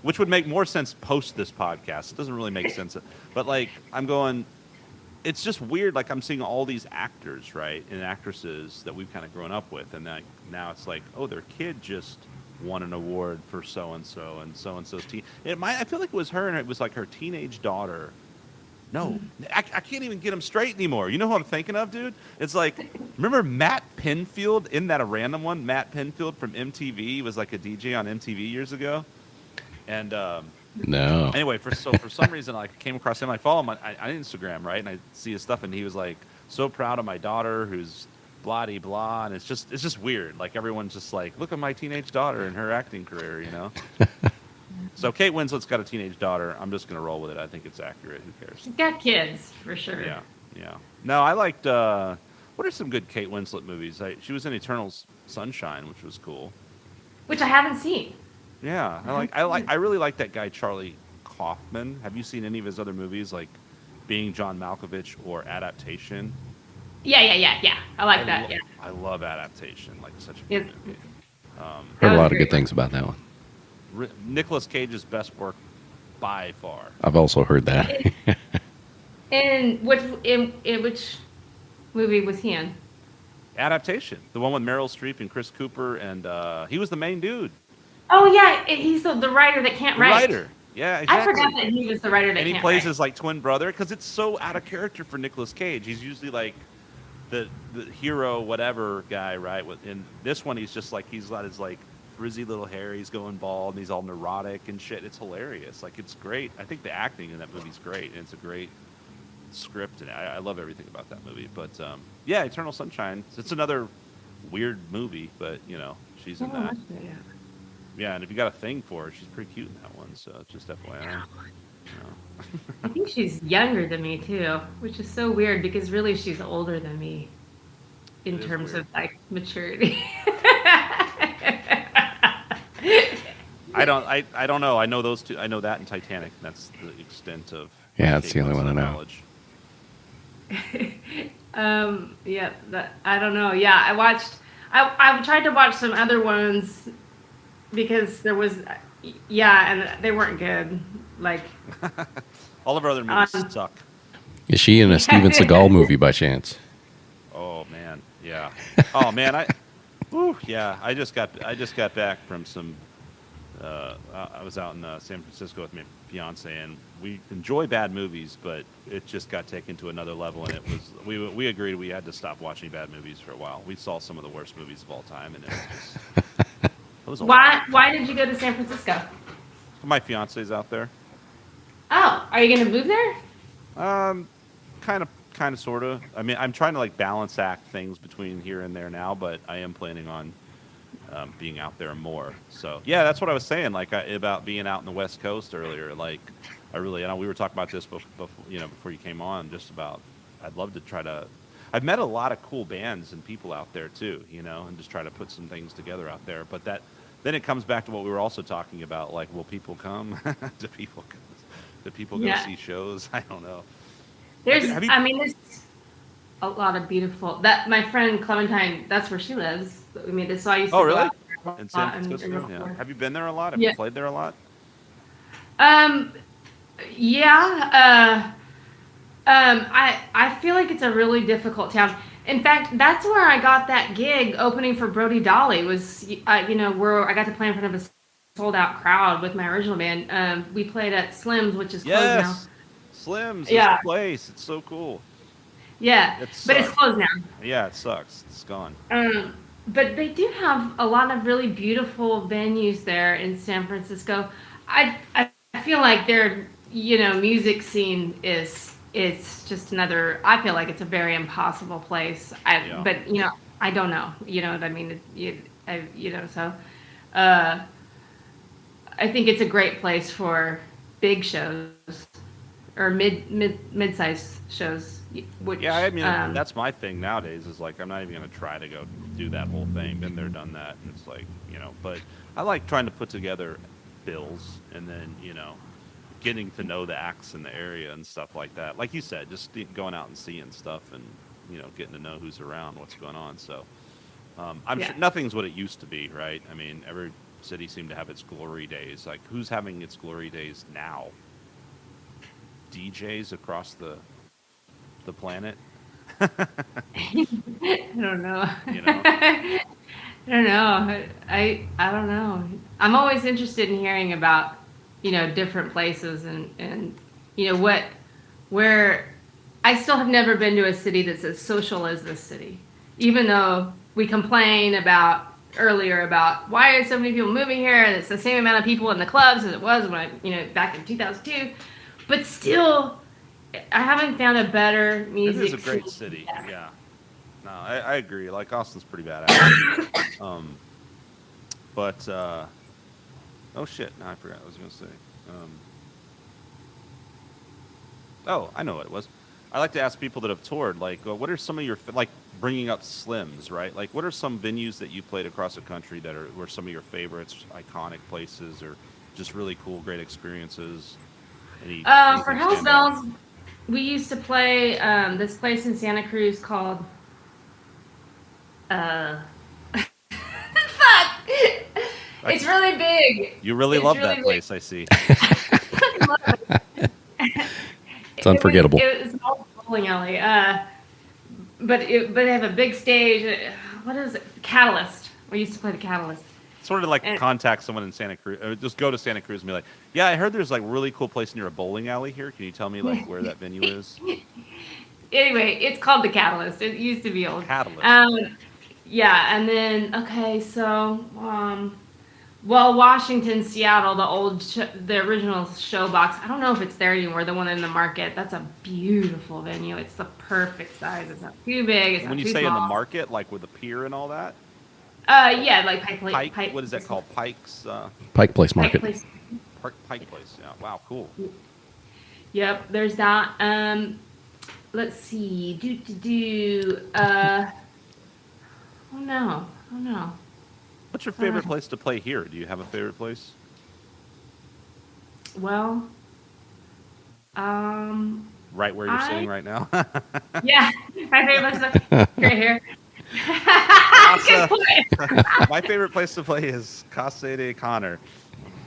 which would make more sense post this podcast. It doesn't really make sense, but like I'm going. It's just weird. Like I'm seeing all these actors, right, and actresses that we've kind of grown up with, and then now it's like, oh, their kid just won an award for so and so's teen. I feel like it was her, and it was like her teenage daughter. No, I can't even get them straight anymore. You know who I'm thinking of, dude? It's like, remember Matt Pinfield? Isn't that a random one? Matt Pinfield from MTV was like a DJ on MTV years ago, and
No.
anyway, for some reason I came across him. I follow him on Instagram, right? And I see his stuff, and he was like, "So proud of my daughter, who's blah de blah." And it's just weird. Like everyone's just like, "Look at my teenage daughter and her acting career," you know. So Kate Winslet's got a teenage daughter. I'm just gonna roll with it. I think it's accurate. Who cares?
She's got kids for sure.
Yeah, yeah. No, I liked. What are some good Kate Winslet movies? She was in Eternal Sunshine, which was cool.
Which I haven't seen.
Yeah, I really like that guy Charlie Kaufman. Have you seen any of his other movies like Being John Malkovich or Adaptation?
Yeah. I like that. Yeah.
I love Adaptation. Like such a
Yeah.
good movie.
Heard a
was
lot of
great.
good things about that one.
Nicolas Cage's best work by far.
I've also heard that.
And which movie was he in?
Adaptation, the one with Meryl Streep and Chris Cooper, and he was the main dude,
Oh yeah, he's the writer that can't
the
write.
writer. Yeah, exactly.
I forgot that he was the writer that
And he
can't
plays
write.
his like twin brother because it's so out of character for Nicolas Cage. He's usually like the hero whatever guy, right? In this one, he's just like he's got his like frizzy little hair. He's going bald and he's all neurotic and shit. It's hilarious. Like it's great. I think the acting in that movie's great. And it's a great script, and I love everything about that movie. But yeah, Eternal Sunshine. It's another weird movie, but you know she's in that. Yeah, and if you got a thing for her, she's pretty cute in that one. So just FYI. You know.
I think she's younger than me too, which is so weird because really she's older than me in
It is
terms
weird.
of like maturity.
I don't know. I know those two. I know that and Titanic. And that's the extent of.
Yeah, that's
Kate
the only one I
Winslet
know.
knowledge.
Yeah, I don't know. Yeah, I tried to watch some other ones because there was, yeah, and they weren't good. Like,
All of our other movies suck.
Is she in a Steven Seagal movie by chance?
Oh man, yeah. Oh man, yeah. I just got back from some. I was out in San Francisco with my fiance, and we enjoy bad movies, but it just got taken to another level, and it was we agreed we had to stop watching bad movies for a while. We saw some of the worst movies of all time, and it was a lot.
why did you go to San Francisco?
My fiance's out there.
Oh, are you going to move there?
Kind of, sort of. I mean, I'm trying to like balance act things between here and there now, but I am planning on being out there more. So yeah, that's what I was saying. Like about being out in the West Coast earlier. Like I really, we were talking about this before you came on. Just about, I'd love to try to. I've met a lot of cool bands and people out there too, and just try to put some things together out there. But then it comes back to what we were also talking about. Like, will people come? Do people go see shows? I don't know.
There's a lot of beautiful. That my friend Clementine, that's where she lives. I mean, so I used to.
Oh,
go
really?
out there a
In San
lot and
Francisco?
record.
Yeah. Have you been there a lot? Have
Yeah.
you played there a lot?
Yeah. I feel like it's a really difficult town. In fact, that's where I got that gig opening for Brody Dolly. Was where I got to play in front of a sold out crowd with my original band. We played at Slim's, which is closed now.
Slim's is
Yeah.
the place. It's so cool.
Yeah, but it's closed now.
Yeah, it sucks. It's gone.
But they do have a lot of really beautiful venues there in San Francisco. I feel like their music scene it's just another. I feel like it's a very impossible place. But I don't know. You know what I mean? So I think it's a great place for big shows or mid-sized shows. Which,
I mean, that's my thing nowadays is like, I'm not even going to try to go do that whole thing. Been there, done that. And it's like, but I like trying to put together bills and then, getting to know the acts in the area and stuff like that. Like you said, just going out and seeing stuff and, getting to know who's around, what's going on. So I'm sure nothing's what it used to be, right? I mean, every city seemed to have its glory days. Like, who's having its glory days now? DJs across the planet.
I don't know. I don't know. I don't know. I'm always interested in hearing about different places and where I still have never been to a city that's as social as this city, even though we complain earlier about why are so many people moving here and it's the same amount of people in the clubs as it was when back in 2002, but still I haven't found a better music.
It is a great city. Yeah. No, I agree. Like, Austin's pretty badass. But oh shit! No, I forgot what I was gonna say. Oh, I know what it was. I like to ask people that have toured, like, what are some of your bringing up Slims, right? Like, what are some venues that you played across the country that were some of your favorites, iconic places, or just really cool, great experiences?
For Hell's Bells, we used to play this place in Santa Cruz called fuck. It's really big.
You really love that place, I see.
It's unforgettable.
It's an old bowling alley. But they have a big stage. What is it? Catalyst. We used to play the Catalyst.
Sort of like contact someone in Santa Cruz. Or just go to Santa Cruz and be like, yeah, I heard there's like really cool place near a bowling alley here. Can you tell me like where that venue is?
Anyway, it's called the Catalyst. It used to be old.
Catalyst.
Yeah, and then so Washington, Seattle, the original Showbox. I don't know if it's there anymore. The one in the Market. That's a beautiful venue. It's the perfect size. It's not too big. It's not
when you
too
say
small.
In the Market, like with the pier and all that.
Yeah, like Pike.
What is that called? Pike's.
Pike Place Market.
Pike Place. Yeah. Wow. Cool.
Yep. There's that. Let's see. Oh no.
What's your favorite place to play here? Do you have a favorite place?
Well,
right where you're sitting right now.
Yeah, my favorite place right here.
My favorite place to play is Casa de Connor.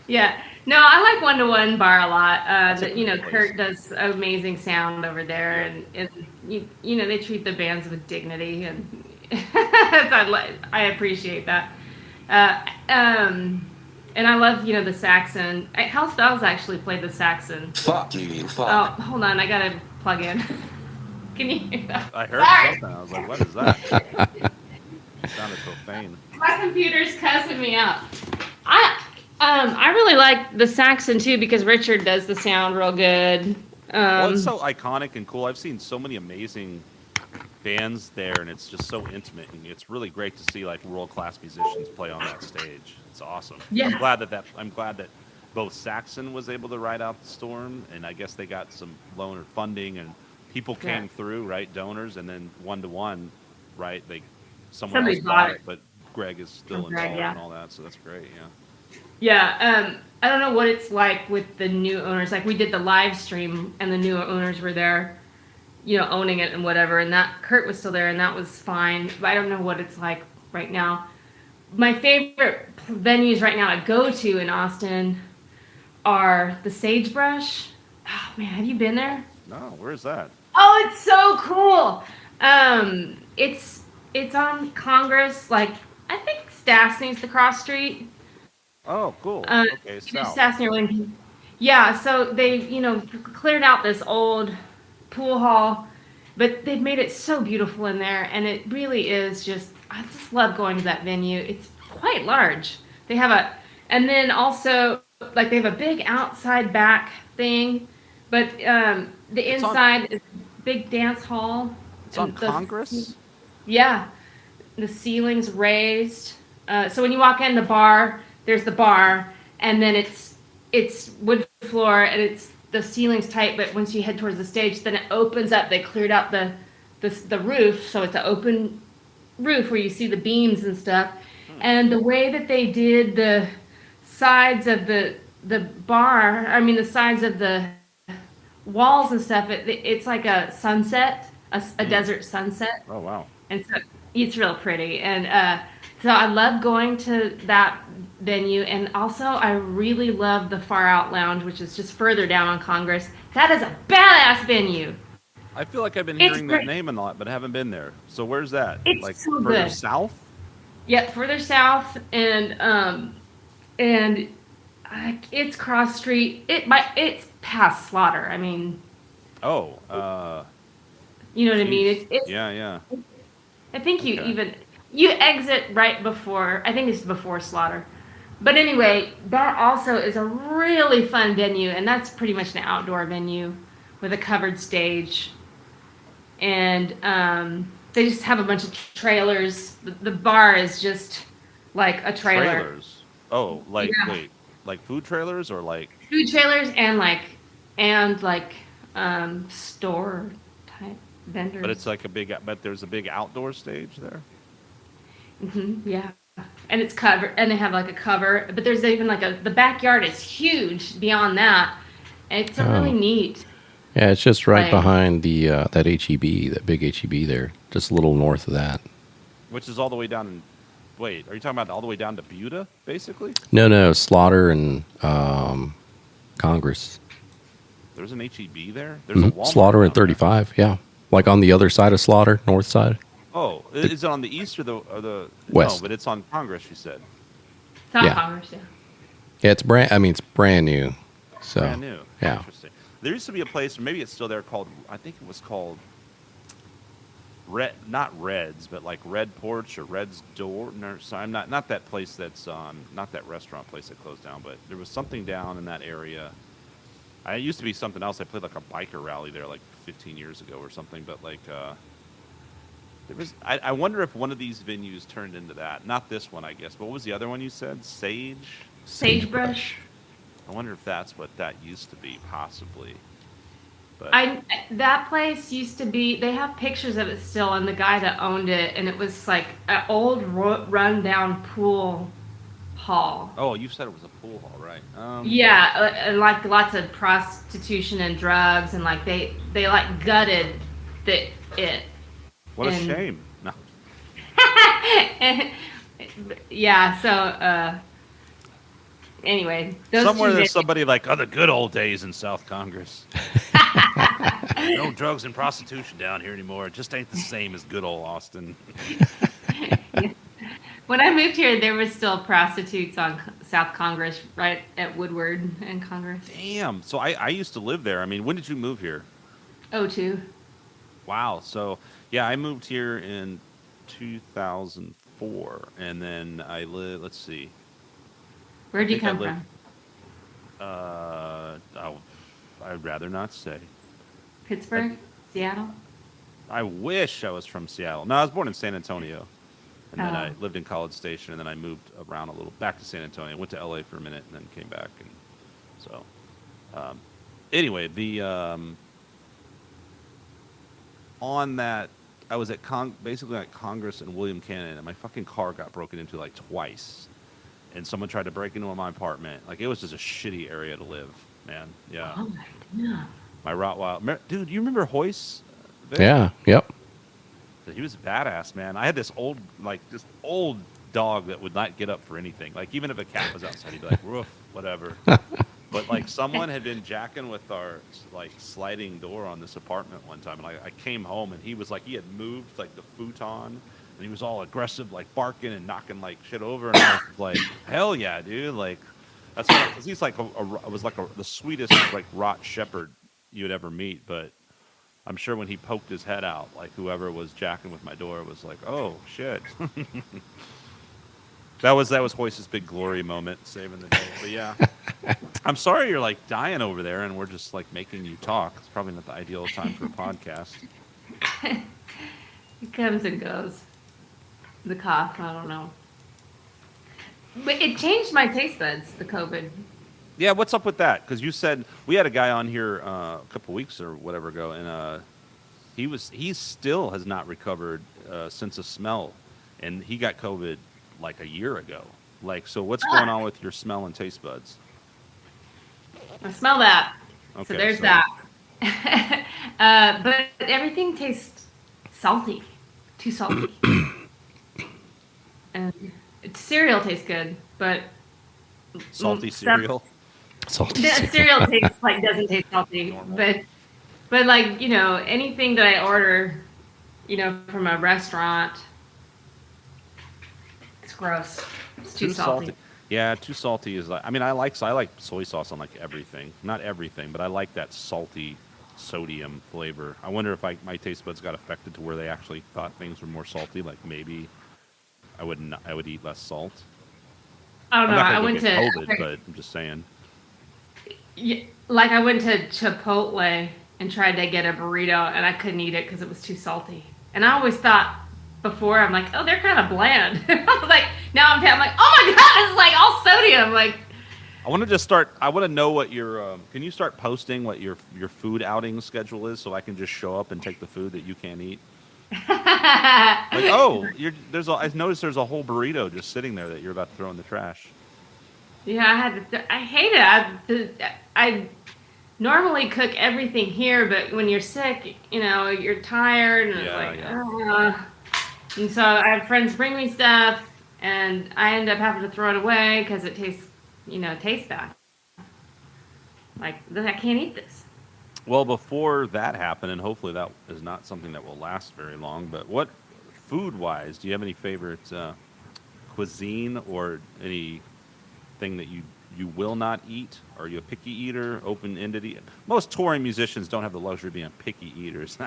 Yeah, no, I like One-to-One Bar a lot. Kurt does amazing sound over there, and they treat the bands with dignity, and I appreciate that. And I love the Saxon. Hell's Bells actually played the Saxon.
Fuck you, fuck.
Oh, hold on, I gotta plug in. Can you hear that?
I heard something. I was like, what is that? It sounded profane.
My computer's cussing me out. I really like the Saxon too because Richard does the sound real good.
Well, it's so iconic and cool. I've seen so many amazing bands there, and it's just so intimate, and it's really great to see like world-class musicians play on that stage. It's awesome.
Yeah.
I'm glad that both Saxon was able to ride out the storm, and I guess they got some loaner funding, and people came through, right? Donors, and then One-to-One, right? Someone else bought it, but Greg is still involved and all that, so that's great. Yeah.
Yeah, I don't know what it's like with the new owners. Like we did the live stream, and the new owners were there, owning it and whatever. And that Kurt was still there, and that was fine. But I don't know what it's like right now. My favorite venues right now to go to in Austin are the Sagebrush. Oh man, have you been there?
No, where is that?
Oh, it's so cool. It's on Congress. Like I think Staff needs the cross street.
Oh, cool.
Uh,
Okay,
just
south.
near Lincoln. Yeah, so they, cleared out this old pool hall, but they've made it so beautiful in there, and it really is just. I just love going to that venue. It's quite large. They have and then also like they have a big outside back thing, but the
It's on.
inside is a big dance hall,
It's on
and
Congress.
yeah, the ceiling's raised. So when you walk in the bar, there's the bar, and then it's wood floor, and the ceiling's tight. But once you head towards the stage, then it opens up. They cleared out the roof, so it's an open roof where you see the beams and stuff. And the way that they did the sides of the bar, I mean the sides of the walls and stuff, it's like a sunset, a desert sunset.
Oh wow.
And so it's real pretty. And so I love going to that venue. And also, I really love the Far Out Lounge, which is just further down on Congress. That is a badass venue.
I feel like I've been
It's
hearing that
great.
name a lot, but I haven't been there. So where's that? Like
It's so
further
good.
south?
Yep, further south, and it's cross street. It's past Slaughter. I mean,
Oh,
you know what I mean.
geez.
It's
Yeah.
I think you
Okay.
even you exit right before. I think it's before Slaughter. But anyway, that also is a really fun venue, and that's pretty much an outdoor venue with a covered stage, and they just have a bunch of trailers. The bar is just like a trailer.
Trailers. Oh, like
Yeah.
wait, like food trailers or like?
Food trailers and store type vendors.
But it's like a big. But there's a big outdoor stage there.
Yeah, and it's covered, and they have like a cover. But there's even like the backyard is huge beyond that. And it's a really
Oh.
neat.
Yeah, it's just right
Like-
behind the that HEB, that big HEB there, just a little north of that.
Which is all the way down in. Wait, are you talking about all the way down to Buda, basically?
No, Slaughter and Congress.
There's an HEB there. There's a Walmart.
Slaughter and
down there.
35, yeah. Like on the other side of Slaughter, north side.
Oh, is it on the east or the
West.
No, but it's on Congress. You said
South
Yeah.
Congress, yeah.
Yeah, it's brand new. So,
brand new.
Yeah.
Interesting. There used to be a place, or maybe it's still there, called. I think it was called. Not Red's, but like Red Porch or Red's Door. No, so I'm not that place that's not that restaurant place that closed down, but there was something down in that area. It used to be something else. I played like a biker rally there like 15 years ago or something, but like there was. I wonder if one of these venues turned into that. Not this one, I guess. But what was the other one you said?
Sagebrush.
I wonder if that's what that used to be, possibly. But
That place used to be. They have pictures of it still, and the guy that owned it, and it was like an old rundown pool hall.
oh, you said it was a pool hall, right?
Yeah, and like lots of prostitution and drugs, and like they like gutted it.
What a
and-
shame. No.
Yeah. So anyway, those
Somewhere
two
there's
venues-
somebody like, oh, the good old days in South Congress. No drugs and prostitution down here anymore. It just ain't the same as good old Austin.
When I moved here, there was still prostitutes on South Congress, right at Woodward and Congress.
Damn. So I used to live there. I mean, when did you move here?
Oh, too.
Wow. So, yeah, I moved here in 2004. And then I lived, let's see.
Where'd you
think I
come
lived-
from?
I'd rather not say.
Pittsburgh? Seattle?
I wish I was from Seattle. No, I was born in San Antonio. And then
Oh.
I lived in College Station, and then I moved around a little, back to San Antonio. Went to LA for a minute, and then came back. And so, anyway, on that, I was at basically at Congress and William Cannon, and my fucking car got broken into like twice. And someone tried to break into my apartment. Like, it was just a shitty area to live, man. Yeah.
Oh, yeah.
My Rottweiler. Dude, you remember Hoyce? Vic?
Yeah, yep.
He was badass, man. I had this old dog that would not get up for anything. Like, even if a cat was outside, he'd be like, "Roof, whatever." But like, someone had been jacking with our like sliding door on this apartment one time, and I came home, and he was like, he had moved like the futon and he was all aggressive, like barking and knocking like shit over, and I was like, hell yeah, dude, like that's because he's like the sweetest like rot shepherd you would ever meet, but I'm sure when he poked his head out, like whoever was jacking with my door was like, oh shit. That was Hoyce's big glory moment, saving the day. But yeah, I'm sorry you're like dying over there, and we're just like making you talk. It's probably not the ideal time for a podcast.
It comes and goes. The cough, I don't know. But it changed my taste buds, the COVID.
Yeah, what's up with that? Because you said we had a guy on here a couple weeks or whatever ago, and he still has not recovered sense of smell, and he got COVID like a year ago. Like, so what's going on with your smell and taste buds?
I smell that.
Okay,
so there's that. But everything tastes salty. Too salty. And cereal tastes good, but
salty cereal.
Salty
cereal tastes like doesn't taste salty.
Normal.
But like, anything that I order, from a restaurant, it's gross. It's too salty.
Yeah, too salty is like. I mean, I like soy sauce on like everything. Not everything, but I like that salty sodium flavor. I wonder if my taste buds got affected to where they actually thought things were more salty. Like maybe I would eat less salt.
I don't know.
I
went to
COVID, but I'm just saying.
Yeah, like I went to Chipotle and tried to get a burrito, and I couldn't eat it because it was too salty. And I always thought before, I'm like, oh, they're kind of bland. I was like, now I'm like, oh my god, it's like all sodium. Like,
I want to just start. I want to know what your. Can you start posting what your food outing schedule is, so I can just show up and take the food that you can't eat? Like, oh, I noticed there's a whole burrito just sitting there that you're about to throw in the trash.
Yeah, I hate it. I normally cook everything here, but when you're sick, you're tired, and it's like, and so I have friends bring me stuff, and I end up having to throw it away because it tastes bad. Like, I can't eat this.
Well, before that happened, and hopefully that is not something that will last very long, but what, food-wise, do you have any favorite cuisine or anything that you will not eat? Are you a picky eater, open-ended eater? Most touring musicians don't have the luxury of being picky eaters,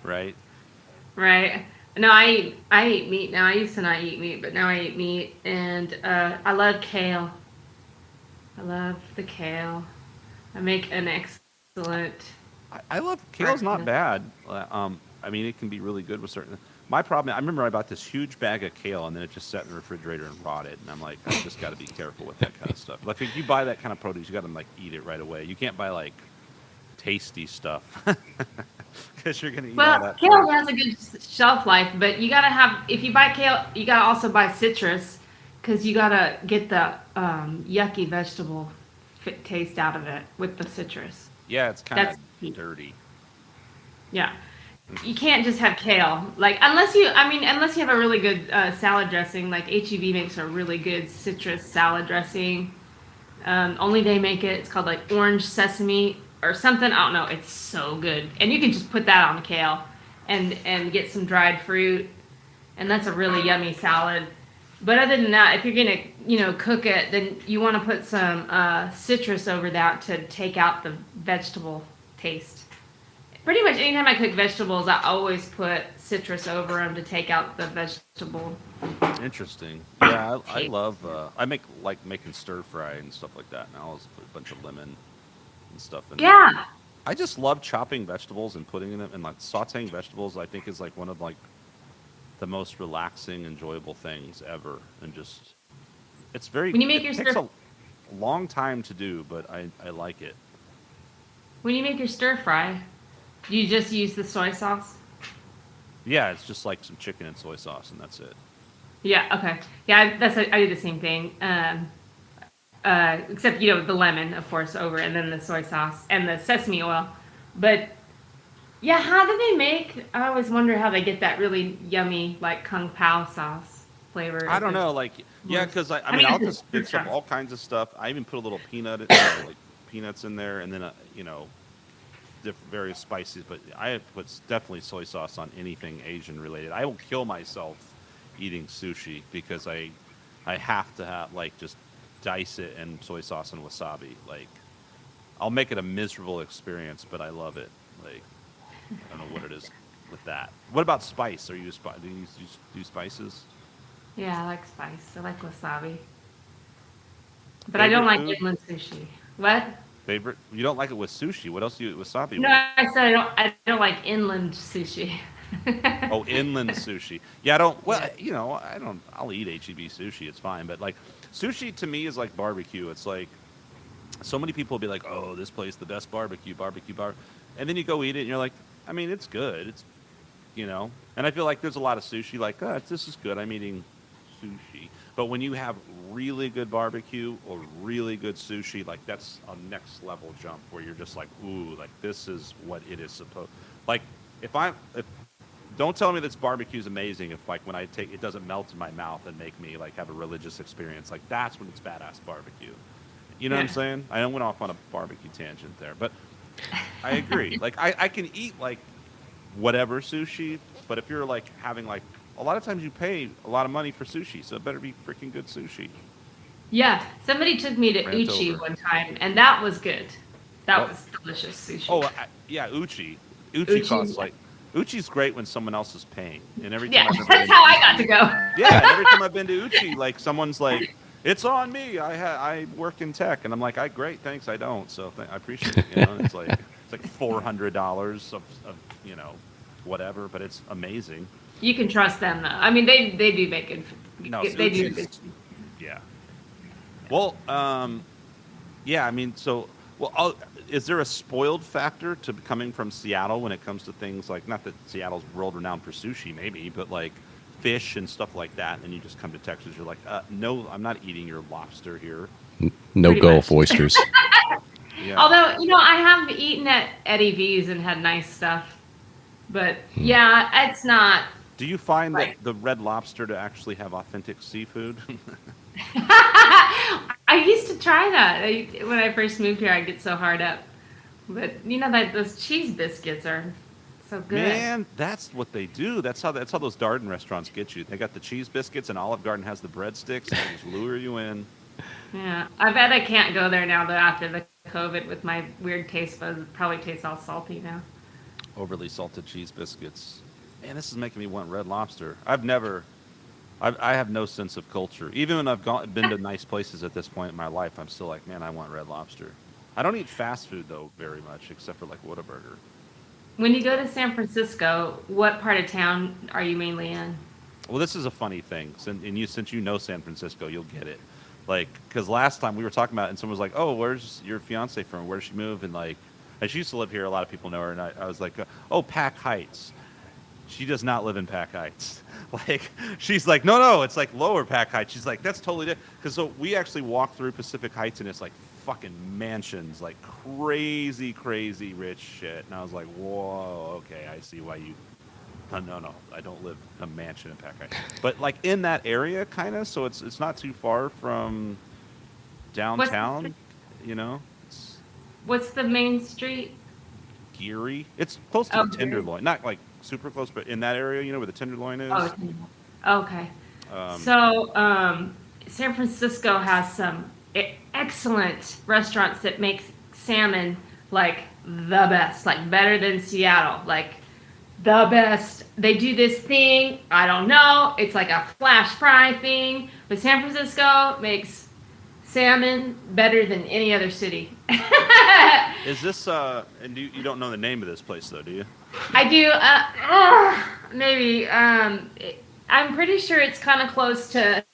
right?
Right. No, I eat meat now. I used to not eat meat, but now I eat meat, and I love kale. I love the kale. I make an excellent.
I love kale's not bad. I mean, it can be really good with certain. My problem, I remember I bought this huge bag of kale, and then it just sat in the refrigerator and rotted. And I'm like, I just got to be careful with that kind of stuff. Like, if you buy that kind of produce, you got to like eat it right away. You can't buy like tasty stuff because you're gonna eat all that.
Kale has a good shelf life, but you gotta have. If you buy kale, you gotta also buy citrus, because you gotta get the yucky vegetable taste out of it with the citrus.
Yeah, it's kind of dirty.
Yeah. You can't just have kale, like unless you have a really good salad dressing. Like H-E-B makes a really good citrus salad dressing. Only they make it. It's called like orange sesame or something. I don't know. It's so good, and you can just put that on kale, and get some dried fruit, and that's a really yummy salad. But other than that, if you're gonna cook it, then you want to put some citrus over that to take out the vegetable taste. Pretty much anytime I cook vegetables, I always put citrus over them to take out the vegetable.
Interesting. Yeah, I love. I like making stir fry and stuff like that. And I always put a bunch of lemon and stuff in.
Yeah.
There. I just love chopping vegetables and putting them and like sautéing vegetables. I think is like one of like the most relaxing, enjoyable things ever. And just it's very.
When you make
it
your
takes a long time to do, but I like it.
When you make your stir fry. Do you just use the soy sauce?
Yeah, it's just like some chicken and soy sauce, and that's it.
Yeah. Okay. Yeah, I do the same thing. Except the lemon, of course, over, and then the soy sauce and the sesame oil. But yeah, how do they make? I always wonder how they get that really yummy like kung pao sauce flavor.
I don't know, like because I mean I'll just mix up all kinds of stuff. I even put a little peanuts in there, and then various spices, but I put definitely soy sauce on anything Asian related. I will kill myself eating sushi because I have to have like just dice it and soy sauce and wasabi. Like I'll make it a miserable experience, but I love it. Like I don't know what it is with that. What about spice? Do you do spices?
Yeah, I like spice. I like wasabi. But I
Favorite
don't like
food?
inland sushi. What?
Favorite? You don't like it with sushi. What else do you eat wasabi
No,
with?
I said I don't like inland sushi.
Oh, inland sushi. Yeah, I don't. Well,
Yeah.
you know, I don't. I'll eat HEB sushi. It's fine. But like, sushi to me is like barbecue. It's like so many people will be like, "Oh, this place the best barbecue bar," and then you go eat it and you're like, I mean, it's good. It's you know, and I feel like there's a lot of sushi like, oh, this is good. I'm eating sushi. But when you have really good barbecue or really good sushi, like that's a next level jump where you're just like, ooh, like this is what it is supposed. Like if don't tell me this barbecue's amazing if like when I take it doesn't melt in my mouth and make me like have a religious experience. Like that's when it's badass barbecue. You know what I'm
Yeah.
saying? I went off on a barbecue tangent there, but I agree. Like I can eat like whatever sushi, but if you're like having like a lot of times you pay a lot of money for sushi, so it better be freaking good sushi.
Yeah, somebody took me to
Rant
Uchi
over.
one time, and that was good. That
What?
was delicious
Oh,
sushi.
yeah, Uchi. Uchi
Uchi.
costs like Uchi's great when someone else is paying, and every time
Yeah,
I've ever
that's
been to
how I got to
Uchi,
go.
yeah, and every time I've been to Uchi, like someone's like, "It's on me. I work in tech," and I'm like, "I great, thanks. I don't, so I appreciate it." You know, it's like $400 of you know whatever, but it's amazing.
You can trust them though. I mean, they do make good.
No,
They do
Uchi's
good.
yeah. Well, yeah, I mean, so, well, is there a spoiled factor to coming from Seattle when it comes to things like, not that Seattle's world renowned for sushi, maybe, but like fish and stuff like that, and then you just come to Texas, you're like, no, I'm not eating your lobster here.
No
Pretty
Gulf
much.
oysters.
Yeah.
Although I have eaten at Eddie V's and had nice stuff, but yeah, it's not
Do you find that
like.
the Red Lobster to actually have authentic seafood?
I used to try that when I first moved here. I'd get so hard up, but that those cheese biscuits are so good.
Man, that's what they do. That's how those Darden restaurants get you. They got the cheese biscuits, and Olive Garden has the breadsticks, and they just lure you in.
Yeah, I bet I can't go there now though after the COVID with my weird taste buds. It probably tastes all salty now.
Overly salted cheese biscuits. Man, this is making me want Red Lobster. I have no sense of culture. Even when been to nice places at this point in my life, I'm still like, man, I want Red Lobster. I don't eat fast food though very much, except for like Whataburger.
When you go to San Francisco, what part of town are you mainly in?
Well, this is a funny thing, since you know San Francisco, you'll get it. Like, because last time we were talking about it, and someone was like, "Oh, where's your fiance from? Where did she move?" And like, and she used to live here. A lot of people know her, and I was like, "Oh, Pack Heights." She does not live in Pack Heights. Like, she's like, no, it's like lower Pack Heights. She's like, that's totally different. Because so we actually walked through Pacific Heights, and it's like fucking mansions, like crazy, crazy rich shit. And I was like, whoa, okay, I see why you. No, I don't live in a mansion in Pack Heights. But like in that area, kind of. So it's not too far from
What's
downtown. You know, it's
what's the main street?
Geary. It's close to
Oh,
the Tenderloin, not like super close, but in that area, you know, where the Tenderloin
oh,
is.
okay.
Um,
So, San Francisco has some excellent restaurants that make salmon like the best, like better than Seattle, like the best. They do this thing, I don't know, it's like a flash fry thing, but San Francisco makes salmon better than any other city.
Is this and you don't know the name of this place though, do you?
I do. Maybe. I'm pretty sure it's kind of close to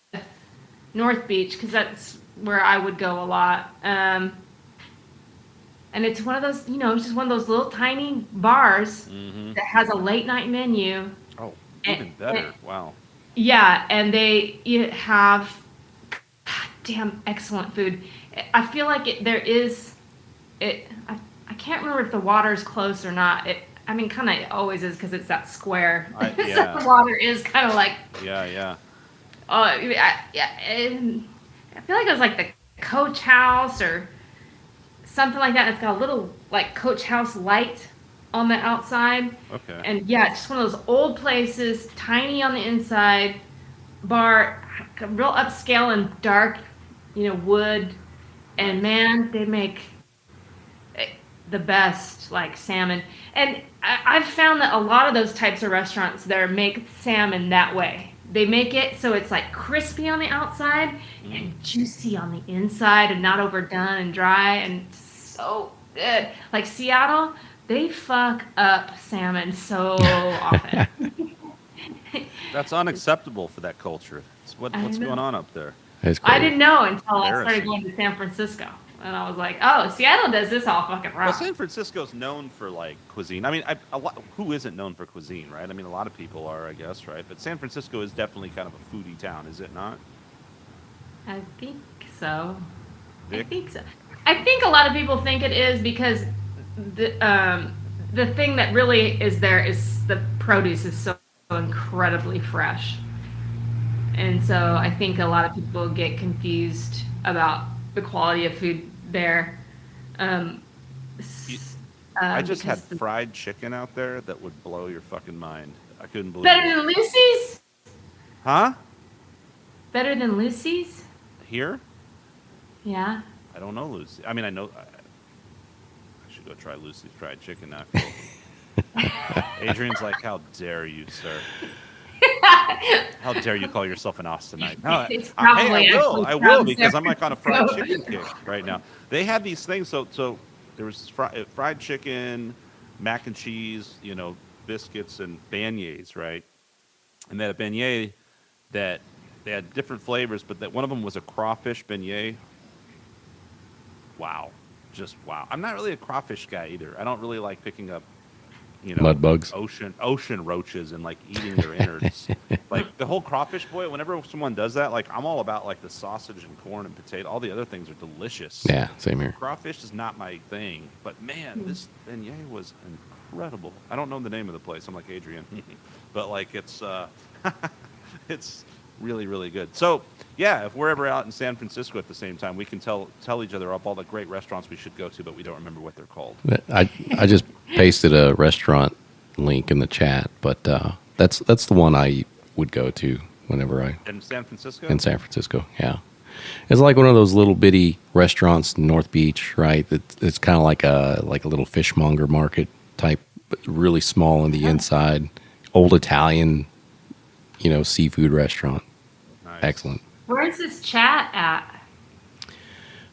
North Beach because that's where I would go a lot. And it's one of those, it's just one of those little tiny bars that has a late night menu.
Oh,
And-
even better. Wow.
Yeah, and you have goddamn excellent food. I feel like there is. I can't remember if the water's close or not. I mean, kind of always is because it's that square.
Yeah.
So the water is kind of like.
Yeah.
Yeah. I feel like it was like the Coach House or something like that. It's got a little like coach house light on the outside.
Okay.
And yeah, it's just one of those old places, tiny on the inside, bar, real upscale and dark, wood. And man, they make the best like salmon. And I've found that a lot of those types of restaurants there make salmon that way. They make it so it's like crispy on the outside and juicy on the inside and not overdone and dry and so good. Like Seattle, they fuck up salmon so often.
That's unacceptable for that culture. What's going on up there?
I didn't know until I started going to San Francisco. And I was like, oh, Seattle does this all fucking wrong.
Well, San Francisco's known for, like, cuisine. I mean, who isn't known for cuisine, right? I mean, a lot of people are, I guess, right? But San Francisco is definitely kind of a foodie town, is it not?
I think so.
Vic?
I think so. I think a lot of people think it is because the thing that really is there is the produce is so incredibly fresh. And so I think a lot of people get confused about the quality of food there.
I just had fried chicken out there that would blow your fucking mind. I couldn't believe
better
it.
Than Lucy's?
Huh?
Better than Lucy's?
Here?
Yeah.
I don't know Lucy. I mean, I know. I should go try Lucy's fried chicken now. Adrian's like, how dare you, sir? How dare you call yourself an Austinite? No, I will because I'm like on a fried chicken kick right now. They had these things. So there was fried chicken, mac and cheese, biscuits and beignets, right? And they had a beignet that they had different flavors, but that one of them was a crawfish beignet. Wow, just wow. I'm not really a crawfish guy either. I don't really like picking up
mud bugs,
ocean roaches, and like eating their innards. Like the whole crawfish boil. Whenever someone does that, like I'm all about like the sausage and corn and potato. All the other things are delicious.
Yeah, same here.
Crawfish is not my thing, but man, this beignet was incredible. I don't know the name of the place. I'm like Adrian, but like it's it's really, really good. So yeah, if we're ever out in San Francisco at the same time, we can tell each other up all the great restaurants we should go to, but we don't remember what they're called.
I just pasted a restaurant link in the chat, but that's the one I would go to whenever
in San Francisco.
In San Francisco, yeah. It's like one of those little bitty restaurants in North Beach, right? It's kind of like a little fishmonger market type, but really small on the inside. Old Italian, seafood restaurant.
Nice.
Excellent.
Where is this chat at?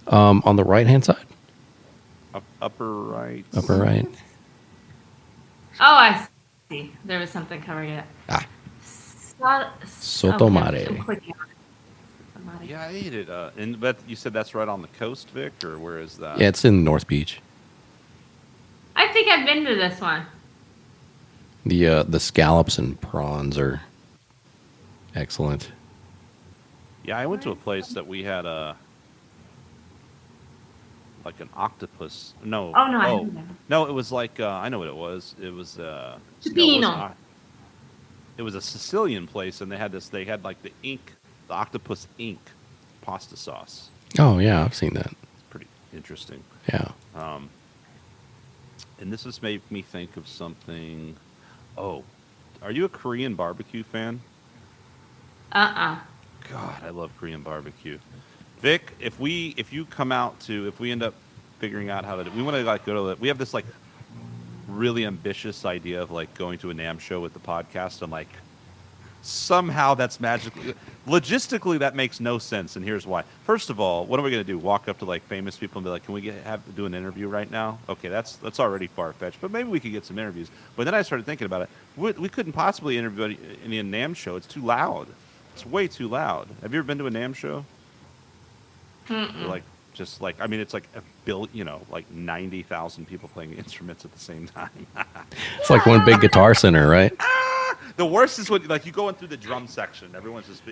On the right-hand side.
Upper right.
Upper right.
Oh, I see. There was something covering it.
Sotomare.
Okay,
Yeah, I ate it. But you said that's right on the coast, Vic, or where is that?
Yeah, it's in North Beach.
I think I've been to this one.
The scallops and prawns are excellent.
Yeah, I went to a place that we had like an octopus. No.
Oh no, I didn't know.
No, it was like I know what it was. It was
Cipino.
It was a Sicilian place, and they had like the octopus ink pasta sauce.
Oh yeah, I've seen that.
It's pretty interesting.
Yeah.
And this has made me think of something. Oh, are you a Korean barbecue fan? God, I love Korean barbecue. Vic, if we end up figuring out how to, we want to like go to we have this like really ambitious idea of like going to a NAMM show with the podcast, and like somehow that's logistically that makes no sense, and here's why. First of all, what are we going to do? Walk up to like famous people and be like, can we do an interview right now? Okay, that's already far-fetched, but maybe we could get some interviews. But then I started thinking about it. We couldn't possibly interview any NAMM show. It's too loud. It's way too loud. Have you ever been to a NAMM show? It's like like 90,000 people playing instruments at the same time.
It's like one big guitar center, right?
The worst is when like you go in through the drum section. Everyone's just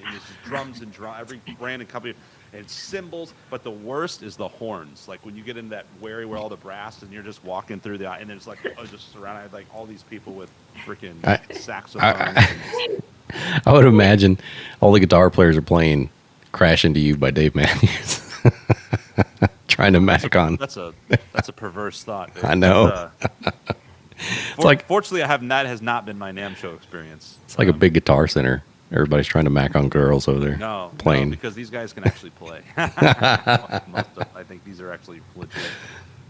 drums and every brand and company and cymbals. But the worst is the horns. Like when you get in that where all the brass and you're just walking through and there's like just surrounded like all these people with freaking saxophones.
I would imagine all the guitar players are playing "Crash Into You" by Dave Matthews. trying to mac on.
That's a perverse thought. Dude.
I know.
Fortunately, that has not been my NAMM show experience.
It's like a big Guitar Center. Everybody's trying to mac on girls over there.
No,
playing.
No, because these guys can actually play. I think these are actually legit.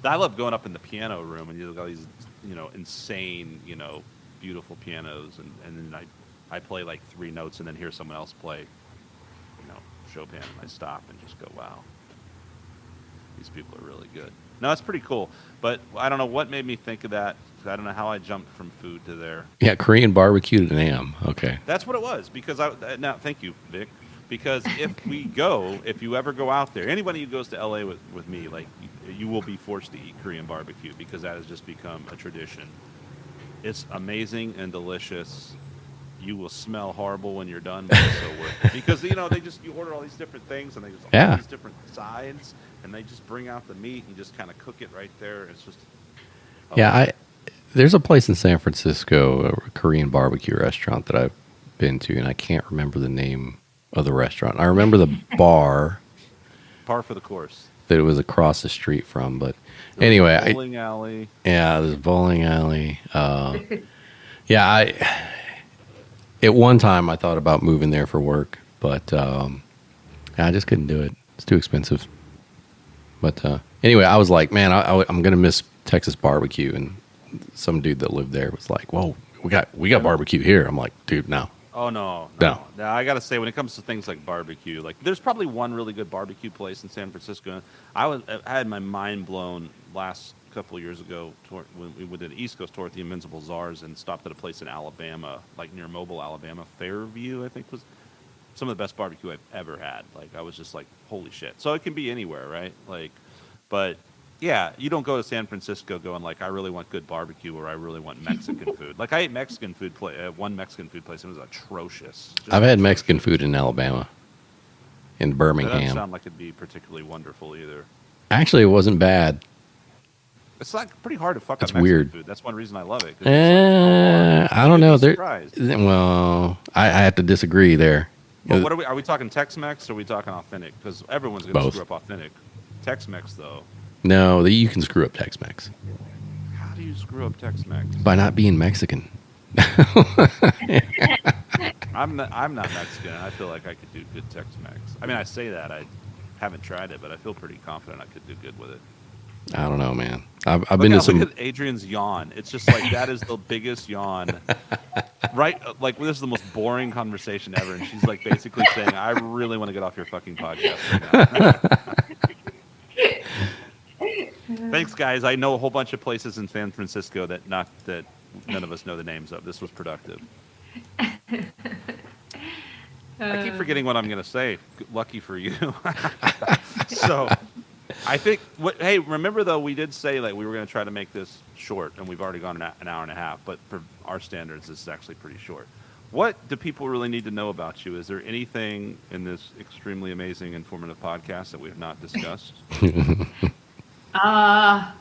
I love going up in the piano room and you've got these, insane, beautiful pianos, and then I play like 3 notes and then hear someone else play, Chopin, and I stop and just go, wow, these people are really good. No, it's pretty cool, but I don't know what made me think of that. I don't know how I jumped from food to there.
Yeah, Korean barbecue to NAMM. Okay.
That's what it was, because now thank you, Vic, because if you ever go out there, anybody who goes to LA with me, like, you will be forced to eat Korean barbecue, because that has just become a tradition. It's amazing and delicious. You will smell horrible when you're done, but it's so worth it. Because, you order all these different things, and they just all these different sides, and they just bring out the meat and just kind of cook it right there. It's just...
There's a place in San Francisco, a Korean barbecue restaurant that I've been to, and I can't remember the name of the restaurant. I remember the bar.
Par for the course.
That it was across the street from, but anyway,
bowling alley.
Yeah, there's a bowling alley. At one time I thought about moving there for work, but I just couldn't do it. It's too expensive. But anyway, I was like, man, I'm gonna miss Texas barbecue, and some dude that lived there was like, whoa, we got barbecue here. I'm like, dude, no.
Oh, no. I got to say, when it comes to things like barbecue, like, there's probably one really good barbecue place in San Francisco. I had my mind blown last couple of years ago when we did an East Coast tour at the Invincible Czars and stopped at a place in Alabama, like near Mobile, Alabama. Fairview, I think, was some of the best barbecue I've ever had. Like, I was just like, holy shit. So it can be anywhere, right? Like, but... yeah, you don't go to San Francisco going like, I really want good barbecue or I really want Mexican food. Like, I ate Mexican food one Mexican food place, and it was atrocious.
I've had Mexican food in Alabama, in Birmingham.
That doesn't sound like it'd be particularly wonderful either.
Actually, it wasn't bad.
It's like pretty hard to fuck up
It's
Mexican
weird.
food. That's one reason I love it.
I don't know.
Well,
I have to disagree there.
Well, are we talking Tex-Mex or are we talking authentic? Because everyone's going to screw up authentic. Tex-Mex, though.
No, you can screw up Tex-Mex.
How do you screw up Tex-Mex?
By not being Mexican.
I'm not Mexican. I feel like I could do good Tex-Mex. I mean, I say that. I haven't tried it, but I feel pretty confident I could do good with it.
I don't know, man. I've been to some...
Look at Adrian's yawn. It's just like, that is the biggest yawn. Right? Like, this is the most boring conversation ever, and she's like basically saying, I really want to get off your fucking podcast right now. Thanks, guys. I know a whole bunch of places in San Francisco that none of us know the names of. This was productive. I keep forgetting what I'm going to say. Lucky for you. So, I think. Hey, remember though, we did say like we were going to try to make this short, and we've already gone an hour and a half. But for our standards, this is actually pretty short. What do people really need to know about you? Is there anything in this extremely amazing, informative podcast that we have not discussed?
I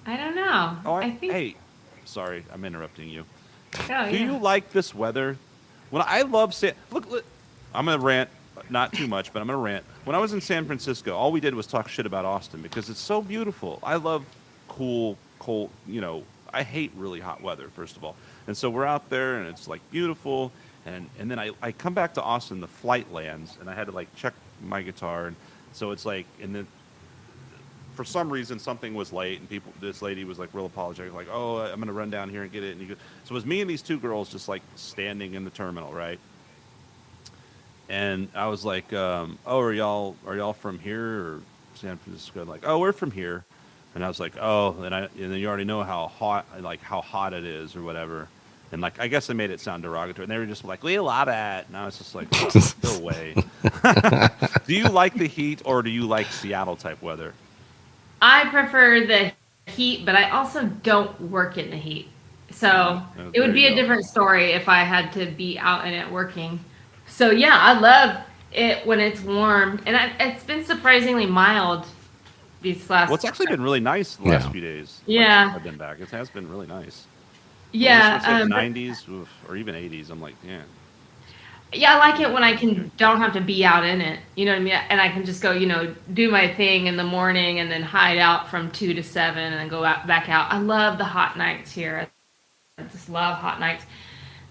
don't know.
Oh,
I think...
Hey, sorry, I'm interrupting you.
Oh,
Do you like this weather? When I love look, I'm gonna rant, not too much, but I'm gonna rant. When I was in San Francisco, all we did was talk shit about Austin because it's so beautiful. I love cool, cold. I hate really hot weather, first of all. And so we're out there, and it's like beautiful. And then I come back to Austin, the flight lands, and I had to like check my guitar, and so it's like, and then. For some reason, something was late, and this lady was like real apologetic, like, "Oh, I'm gonna run down here and get it." And so it was me and these 2 girls just like standing in the terminal, right? And I was like, "Oh, are y'all from here or San Francisco?" Like, "Oh, we're from here." And I was like, "Oh," and then you already know how hot it is or whatever. And like, I guess I made it sound derogatory. And they were just like, "We love it." And I was just like, "Go away." Do you like the heat or do you like Seattle type weather?
I prefer the heat, but I also don't work in the heat. So it would be a different story if I had to be out in it working. So yeah, I love it when it's warm. And it's been surprisingly mild these last...
Well, it's actually been really nice the last few days.
Yeah.
Like, I've been back. It has been really nice.
Yeah.
Well, it's like 90s or even 80s. I'm like, yeah.
Yeah, I like it when I don't have to be out in it. You know what I mean? And I can just go, do my thing in the morning and then hide out from 2 to 7 and then go back out. I love the hot nights here. I just love hot nights.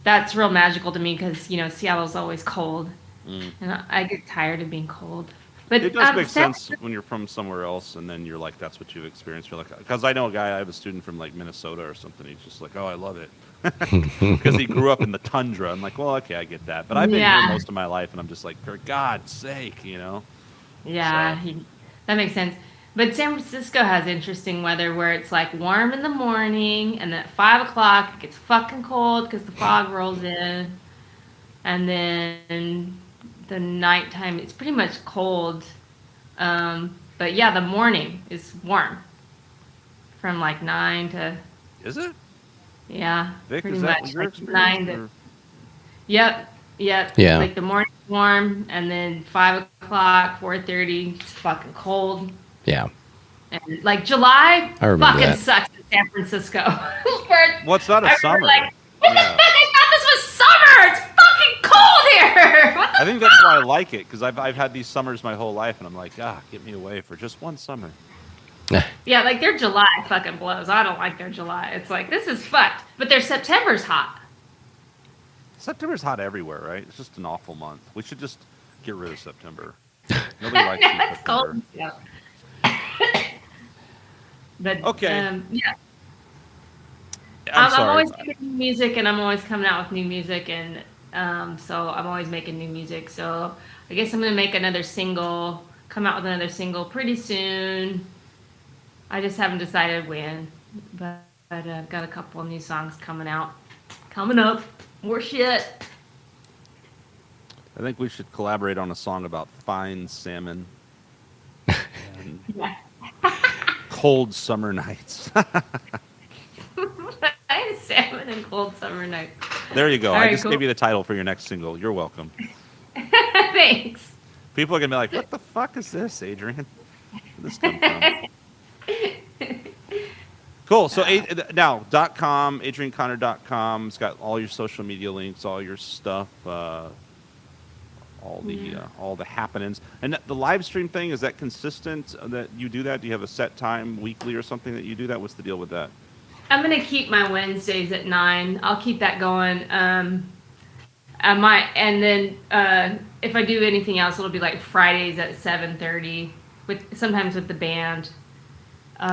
That's real magical to me because Seattle's always cold, and I get tired of being cold. But
It does make sense when you're from somewhere else, and then you're like, that's what you've experienced. You're like, because I know a guy, I have a student from like Minnesota or something. He's just like, oh, I love it, because he grew up in the tundra. I'm like, well, okay, I get that, but I've been here most of my life, and I'm just like, for God's sake,
Yeah,
So.
that makes sense. But San Francisco has interesting weather where it's like warm in the morning, and then at 5 o'clock it gets fucking cold because the fog rolls in, and then the nighttime it's pretty much cold. But yeah, the morning is warm from like 9 to
Is it?
yeah,
Vic,
pretty
is that
much
your
like
experience?
9 to yep.
Yeah.
Like the morning warm, and then 5 o'clock, 4:30, it's fucking cold.
Yeah.
And like July
I remember
fucking
that.
sucks in San Francisco.
Well, it's not a summer.
Like, what the fuck? I thought this was summer. It's fucking cold here. What the
I think that's why I like it, because I've had these summers my whole life, and I'm like, get me away for just one summer.
Yeah, like their July fucking blows. I don't like their July. It's like, this is fucked. But their September's hot.
September's hot everywhere, right? It's just an awful month. We should just get rid of September. Nobody likes
No,
you,
it's cold.
September.
Yeah. But
Okay.
yeah.
I'm
I'm
sorry.
always making new music, and I'm always coming out with new music, and so I'm always making new music. So I guess I'm gonna make another single, come out with another single pretty soon. I just haven't decided when, but I've got a couple of new songs coming out, coming up. More shit.
I think we should collaborate on a song about fine salmon and
Yeah.
cold summer nights.
I had salmon and cold summer nights.
There you go.
All
I
right,
just
cool.
gave you the title for your next single. You're welcome.
Thanks.
People are going to be like, what the fuck is this, Adrian? Where'd this come from? Cool. So now, .com, adrianconnor.com. It's got all your social media links, all your stuff, all the happenings. And the live stream thing, is that consistent that you do that? Do you have a set time weekly or something that you do that? What's the deal with that?
I'm gonna keep my Wednesdays at 9. I'll keep that going. I might, and then if I do anything else, it'll be like Fridays at 7:30, sometimes with the band. But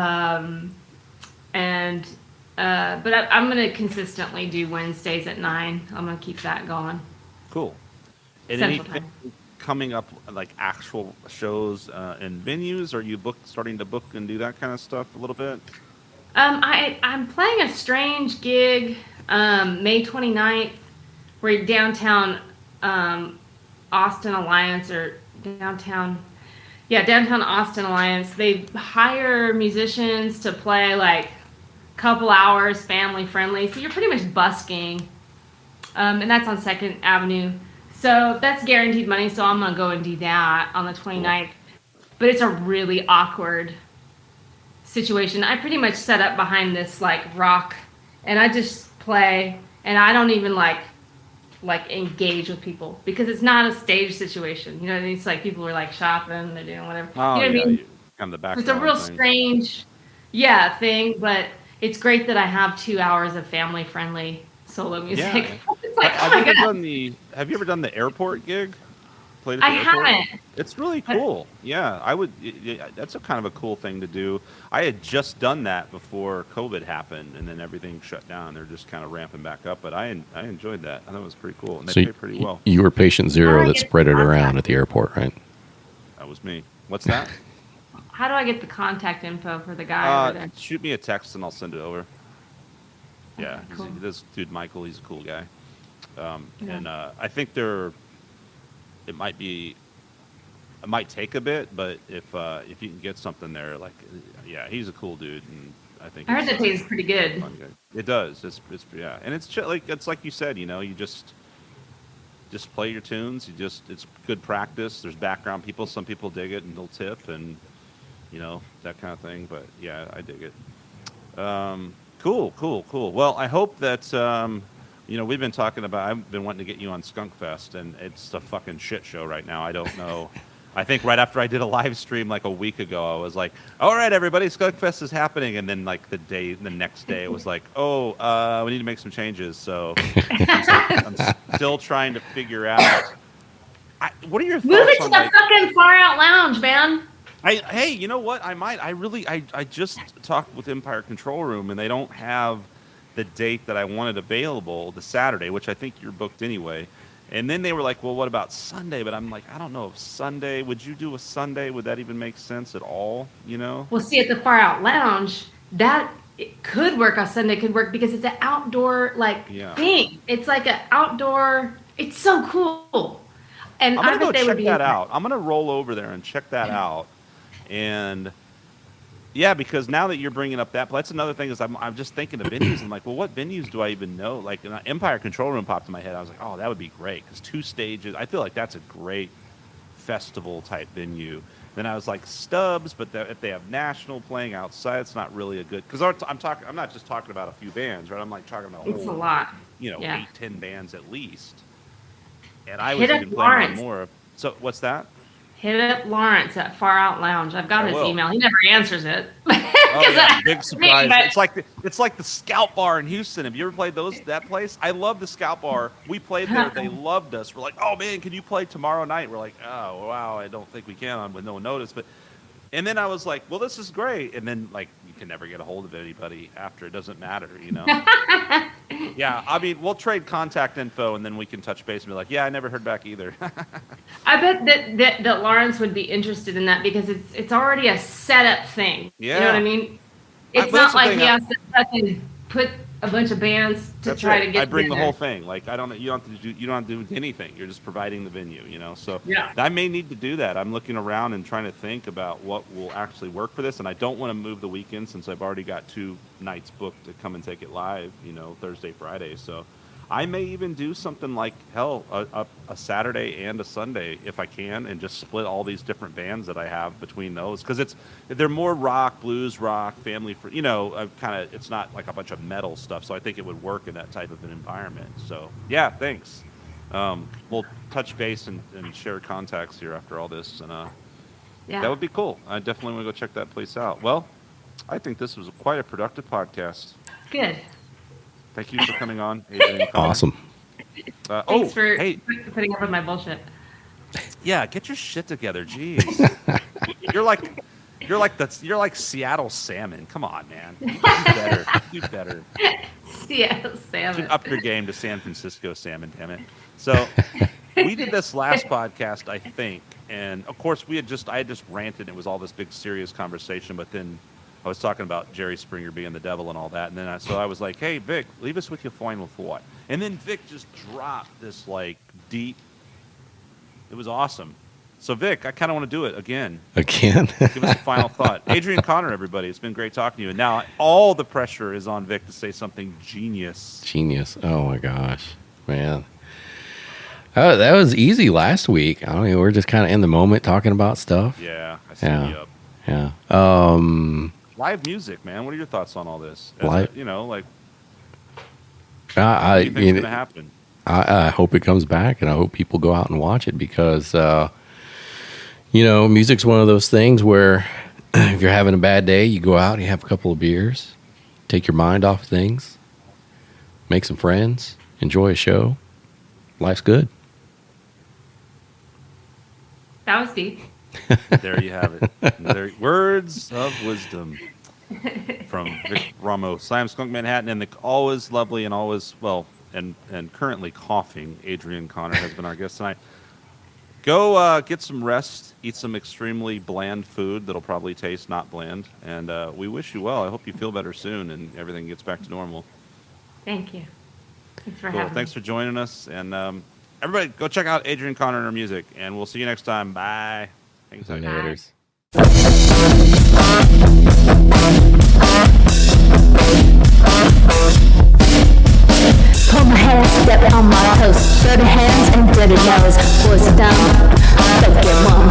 I'm gonna consistently do Wednesdays at 9. I'm gonna keep that going.
Cool. And
Central
anything
time.
coming up, like actual shows in venues? Are you starting to book and do that kind of stuff a little bit?
I'm playing a strange gig May 29th. We're downtown Austin Alliance or downtown Austin Alliance. They hire musicians to play like a couple hours, family friendly. So you're pretty much busking. And that's on 2nd Avenue. So that's guaranteed money. So I'm going to go and do that on the 29th. But it's a really awkward situation. I pretty much set up behind this like rock, and I just play, and I don't even like engage with people because it's not a stage situation. You know, it's like people are like shopping, they're doing whatever.
Oh,
you know what I mean?
Kind of the background
It's a real
thing.
strange, thing. But it's great that I have 2 hours of family friendly solo music.
Yeah.
It's like, oh
have
my
you ever
god.
have you ever done the airport gig? Played at
I
the airport?
haven't.
It's really cool. Yeah, I would. That's a kind of a cool thing to do. I had just done that before COVID happened, and then everything shut down. They're just kind of ramping back up. But I enjoyed that. I thought it was pretty cool, and they
So
pay pretty well.
you were patient zero
I
that
get
spread it
contact?
around at the airport, right?
That was me. What's that?
How do I get the contact info for the guy over there?
Shoot me a text and I'll send it over. Yeah,
Okay, cool.
this dude Michael, he's a cool guy.
Yeah.
And I think it might take a bit, but if you can get something there, like, yeah, he's a cool dude, and I think
I heard
it's
that pays pretty good.
fun guy. It does. It's yeah, and it's like you said, you just play your tunes. It's good practice. There's background people. Some people dig it and they'll tip, and that kind of thing. But yeah, I dig it. Cool. Well, I hope that we've been talking about. I've been wanting to get you on Skunk Fest, and it's a fucking shit show right now. I don't know. I think right after I did a live stream like a week ago, I was like, "All right, everybody, Skunk Fest is happening," and then like the next day, it was like, "Oh, we need to make some changes." So I'm still trying to figure out. What are your thoughts?
Move it to
on,
the fucking Far Out Lounge, man.
Hey, you know what? I just talked with Empire Control Room, and they don't have the date that I wanted available, the Saturday, which I think you're booked anyway. And then they were like, well, what about Sunday? But I'm like, I don't know if Sunday, would you do a Sunday? Would that even make sense at all?
Well, see, at the Far Out Lounge, it could work on Sunday, could work because it's an outdoor thing. It's like an outdoor, it's so cool. And
I'm going to go check that out. I'm going to roll over there and check that out. And yeah, because now that you're bringing up that's another thing is I'm just thinking of venues. I'm like, well, what venues do I even know? Like Empire Control Room popped in my head. I was like, oh, that would be great because 2 stages. I feel like that's a great festival type venue. Then I was like Stubbs, but if they have National playing outside, it's not really a good. Because I'm not just talking about a few bands, right? I'm like talking about
it's a lot.
8-10 bands at least. And I was even playing on more. So what's that?
Hit up Lawrence at Far Out Lounge. I've got his email. He never answers it.
Big surprise! It's like the Scout Bar in Houston. Have you ever played that place? I love the Scout Bar. We played there. They loved us. We're like, oh man, can you play tomorrow night? We're like, oh wow, I don't think we can with no notice. And then I was like, well, this is great. And then like you can never get a hold of anybody after. It doesn't matter, Yeah, I mean, we'll trade contact info and then we can touch base and be like, yeah, I never heard back either.
I bet that Lawrence would be interested in that because it's already a setup thing.
Yeah.
You know what I mean? It's not like he has to fucking put a bunch of bands to try to get.
I bring the whole thing. Like you don't have to do anything. You're just providing the venue, So yeah. I may need to do that. I'm looking around and trying to think about what will actually work for this, and I don't want to move the weekend since I've already got 2 nights booked to come and take it live. Thursday, Friday. So I may even do something like a Saturday and a Sunday if I can, and just split all these different bands that I have between those because they're more rock, blues, rock, family. It's not like a bunch of metal stuff. So I think it would work in that type of an environment. So yeah, thanks. We'll touch base and share contacts here after all this, and that would be cool. I definitely want to go check that place out. Well, I think this was quite a productive podcast.
Good.
Thank you for coming on, Adrian.
Awesome.
Thanks for putting up with my bullshit.
Yeah, get your shit together. Jeez. You're like Seattle salmon. Come on, man. Do better.
Seattle salmon.
You should up your game to San Francisco salmon, damn it. So we did this last podcast, I think, and of course I had just ranted. It was all this big serious conversation, but then I was talking about Jerry Springer being the devil and all that, and then I was like, "Hey, Vic, leave us with your final thought." And then Vic just dropped this like deep. It was awesome. So Vic, I kind of want to do it again.
Again?
Give us a final thought. Adrian Connor, everybody, it's been great talking to you. And now all the pressure is on Vic to say something genius.
Genius. Oh my gosh, man. Oh, that was easy last week. I mean, we're just kind of in the moment talking about stuff.
Yeah, I see you up.
Yeah.
Live music, man. What are your thoughts on all this?
What
do you think
is
going to happen?
I hope it comes back, and I hope people go out and watch it because, music's one of those things where if you're having a bad day, you go out, you have a couple of beers, take your mind off things, make some friends, enjoy a show. Life's good.
That was deep.
There you have it. Words of wisdom from Vic Ramos, Slam Skunk Manhattan, and the always lovely and always, and currently coughing Adrian Connor has been our guest tonight. Go get some rest, eat some extremely bland food that'll probably taste not bland, and we wish you well. I hope you feel better soon and everything gets back to normal.
Thank you. Thanks for having me.
Thanks for joining us, and everybody go check out Adrian Connor and her music, and we'll see you next time. Bye. Thanks.
Laters.
Pull my hands, step on my toes. Dirty hands and dirty nose. Boys down, don't get mum.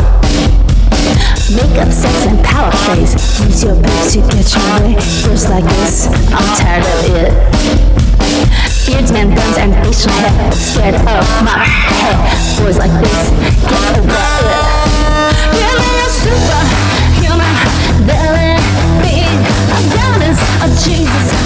Makeup, sex, and power. your face. Use your boobs to get your way. Girls like this, I'm tired of it. Beards, man buns, and facial hair. Scared of my hair. Boys like this, get over it. You're a superhuman, villain being. A goddess of Jesus.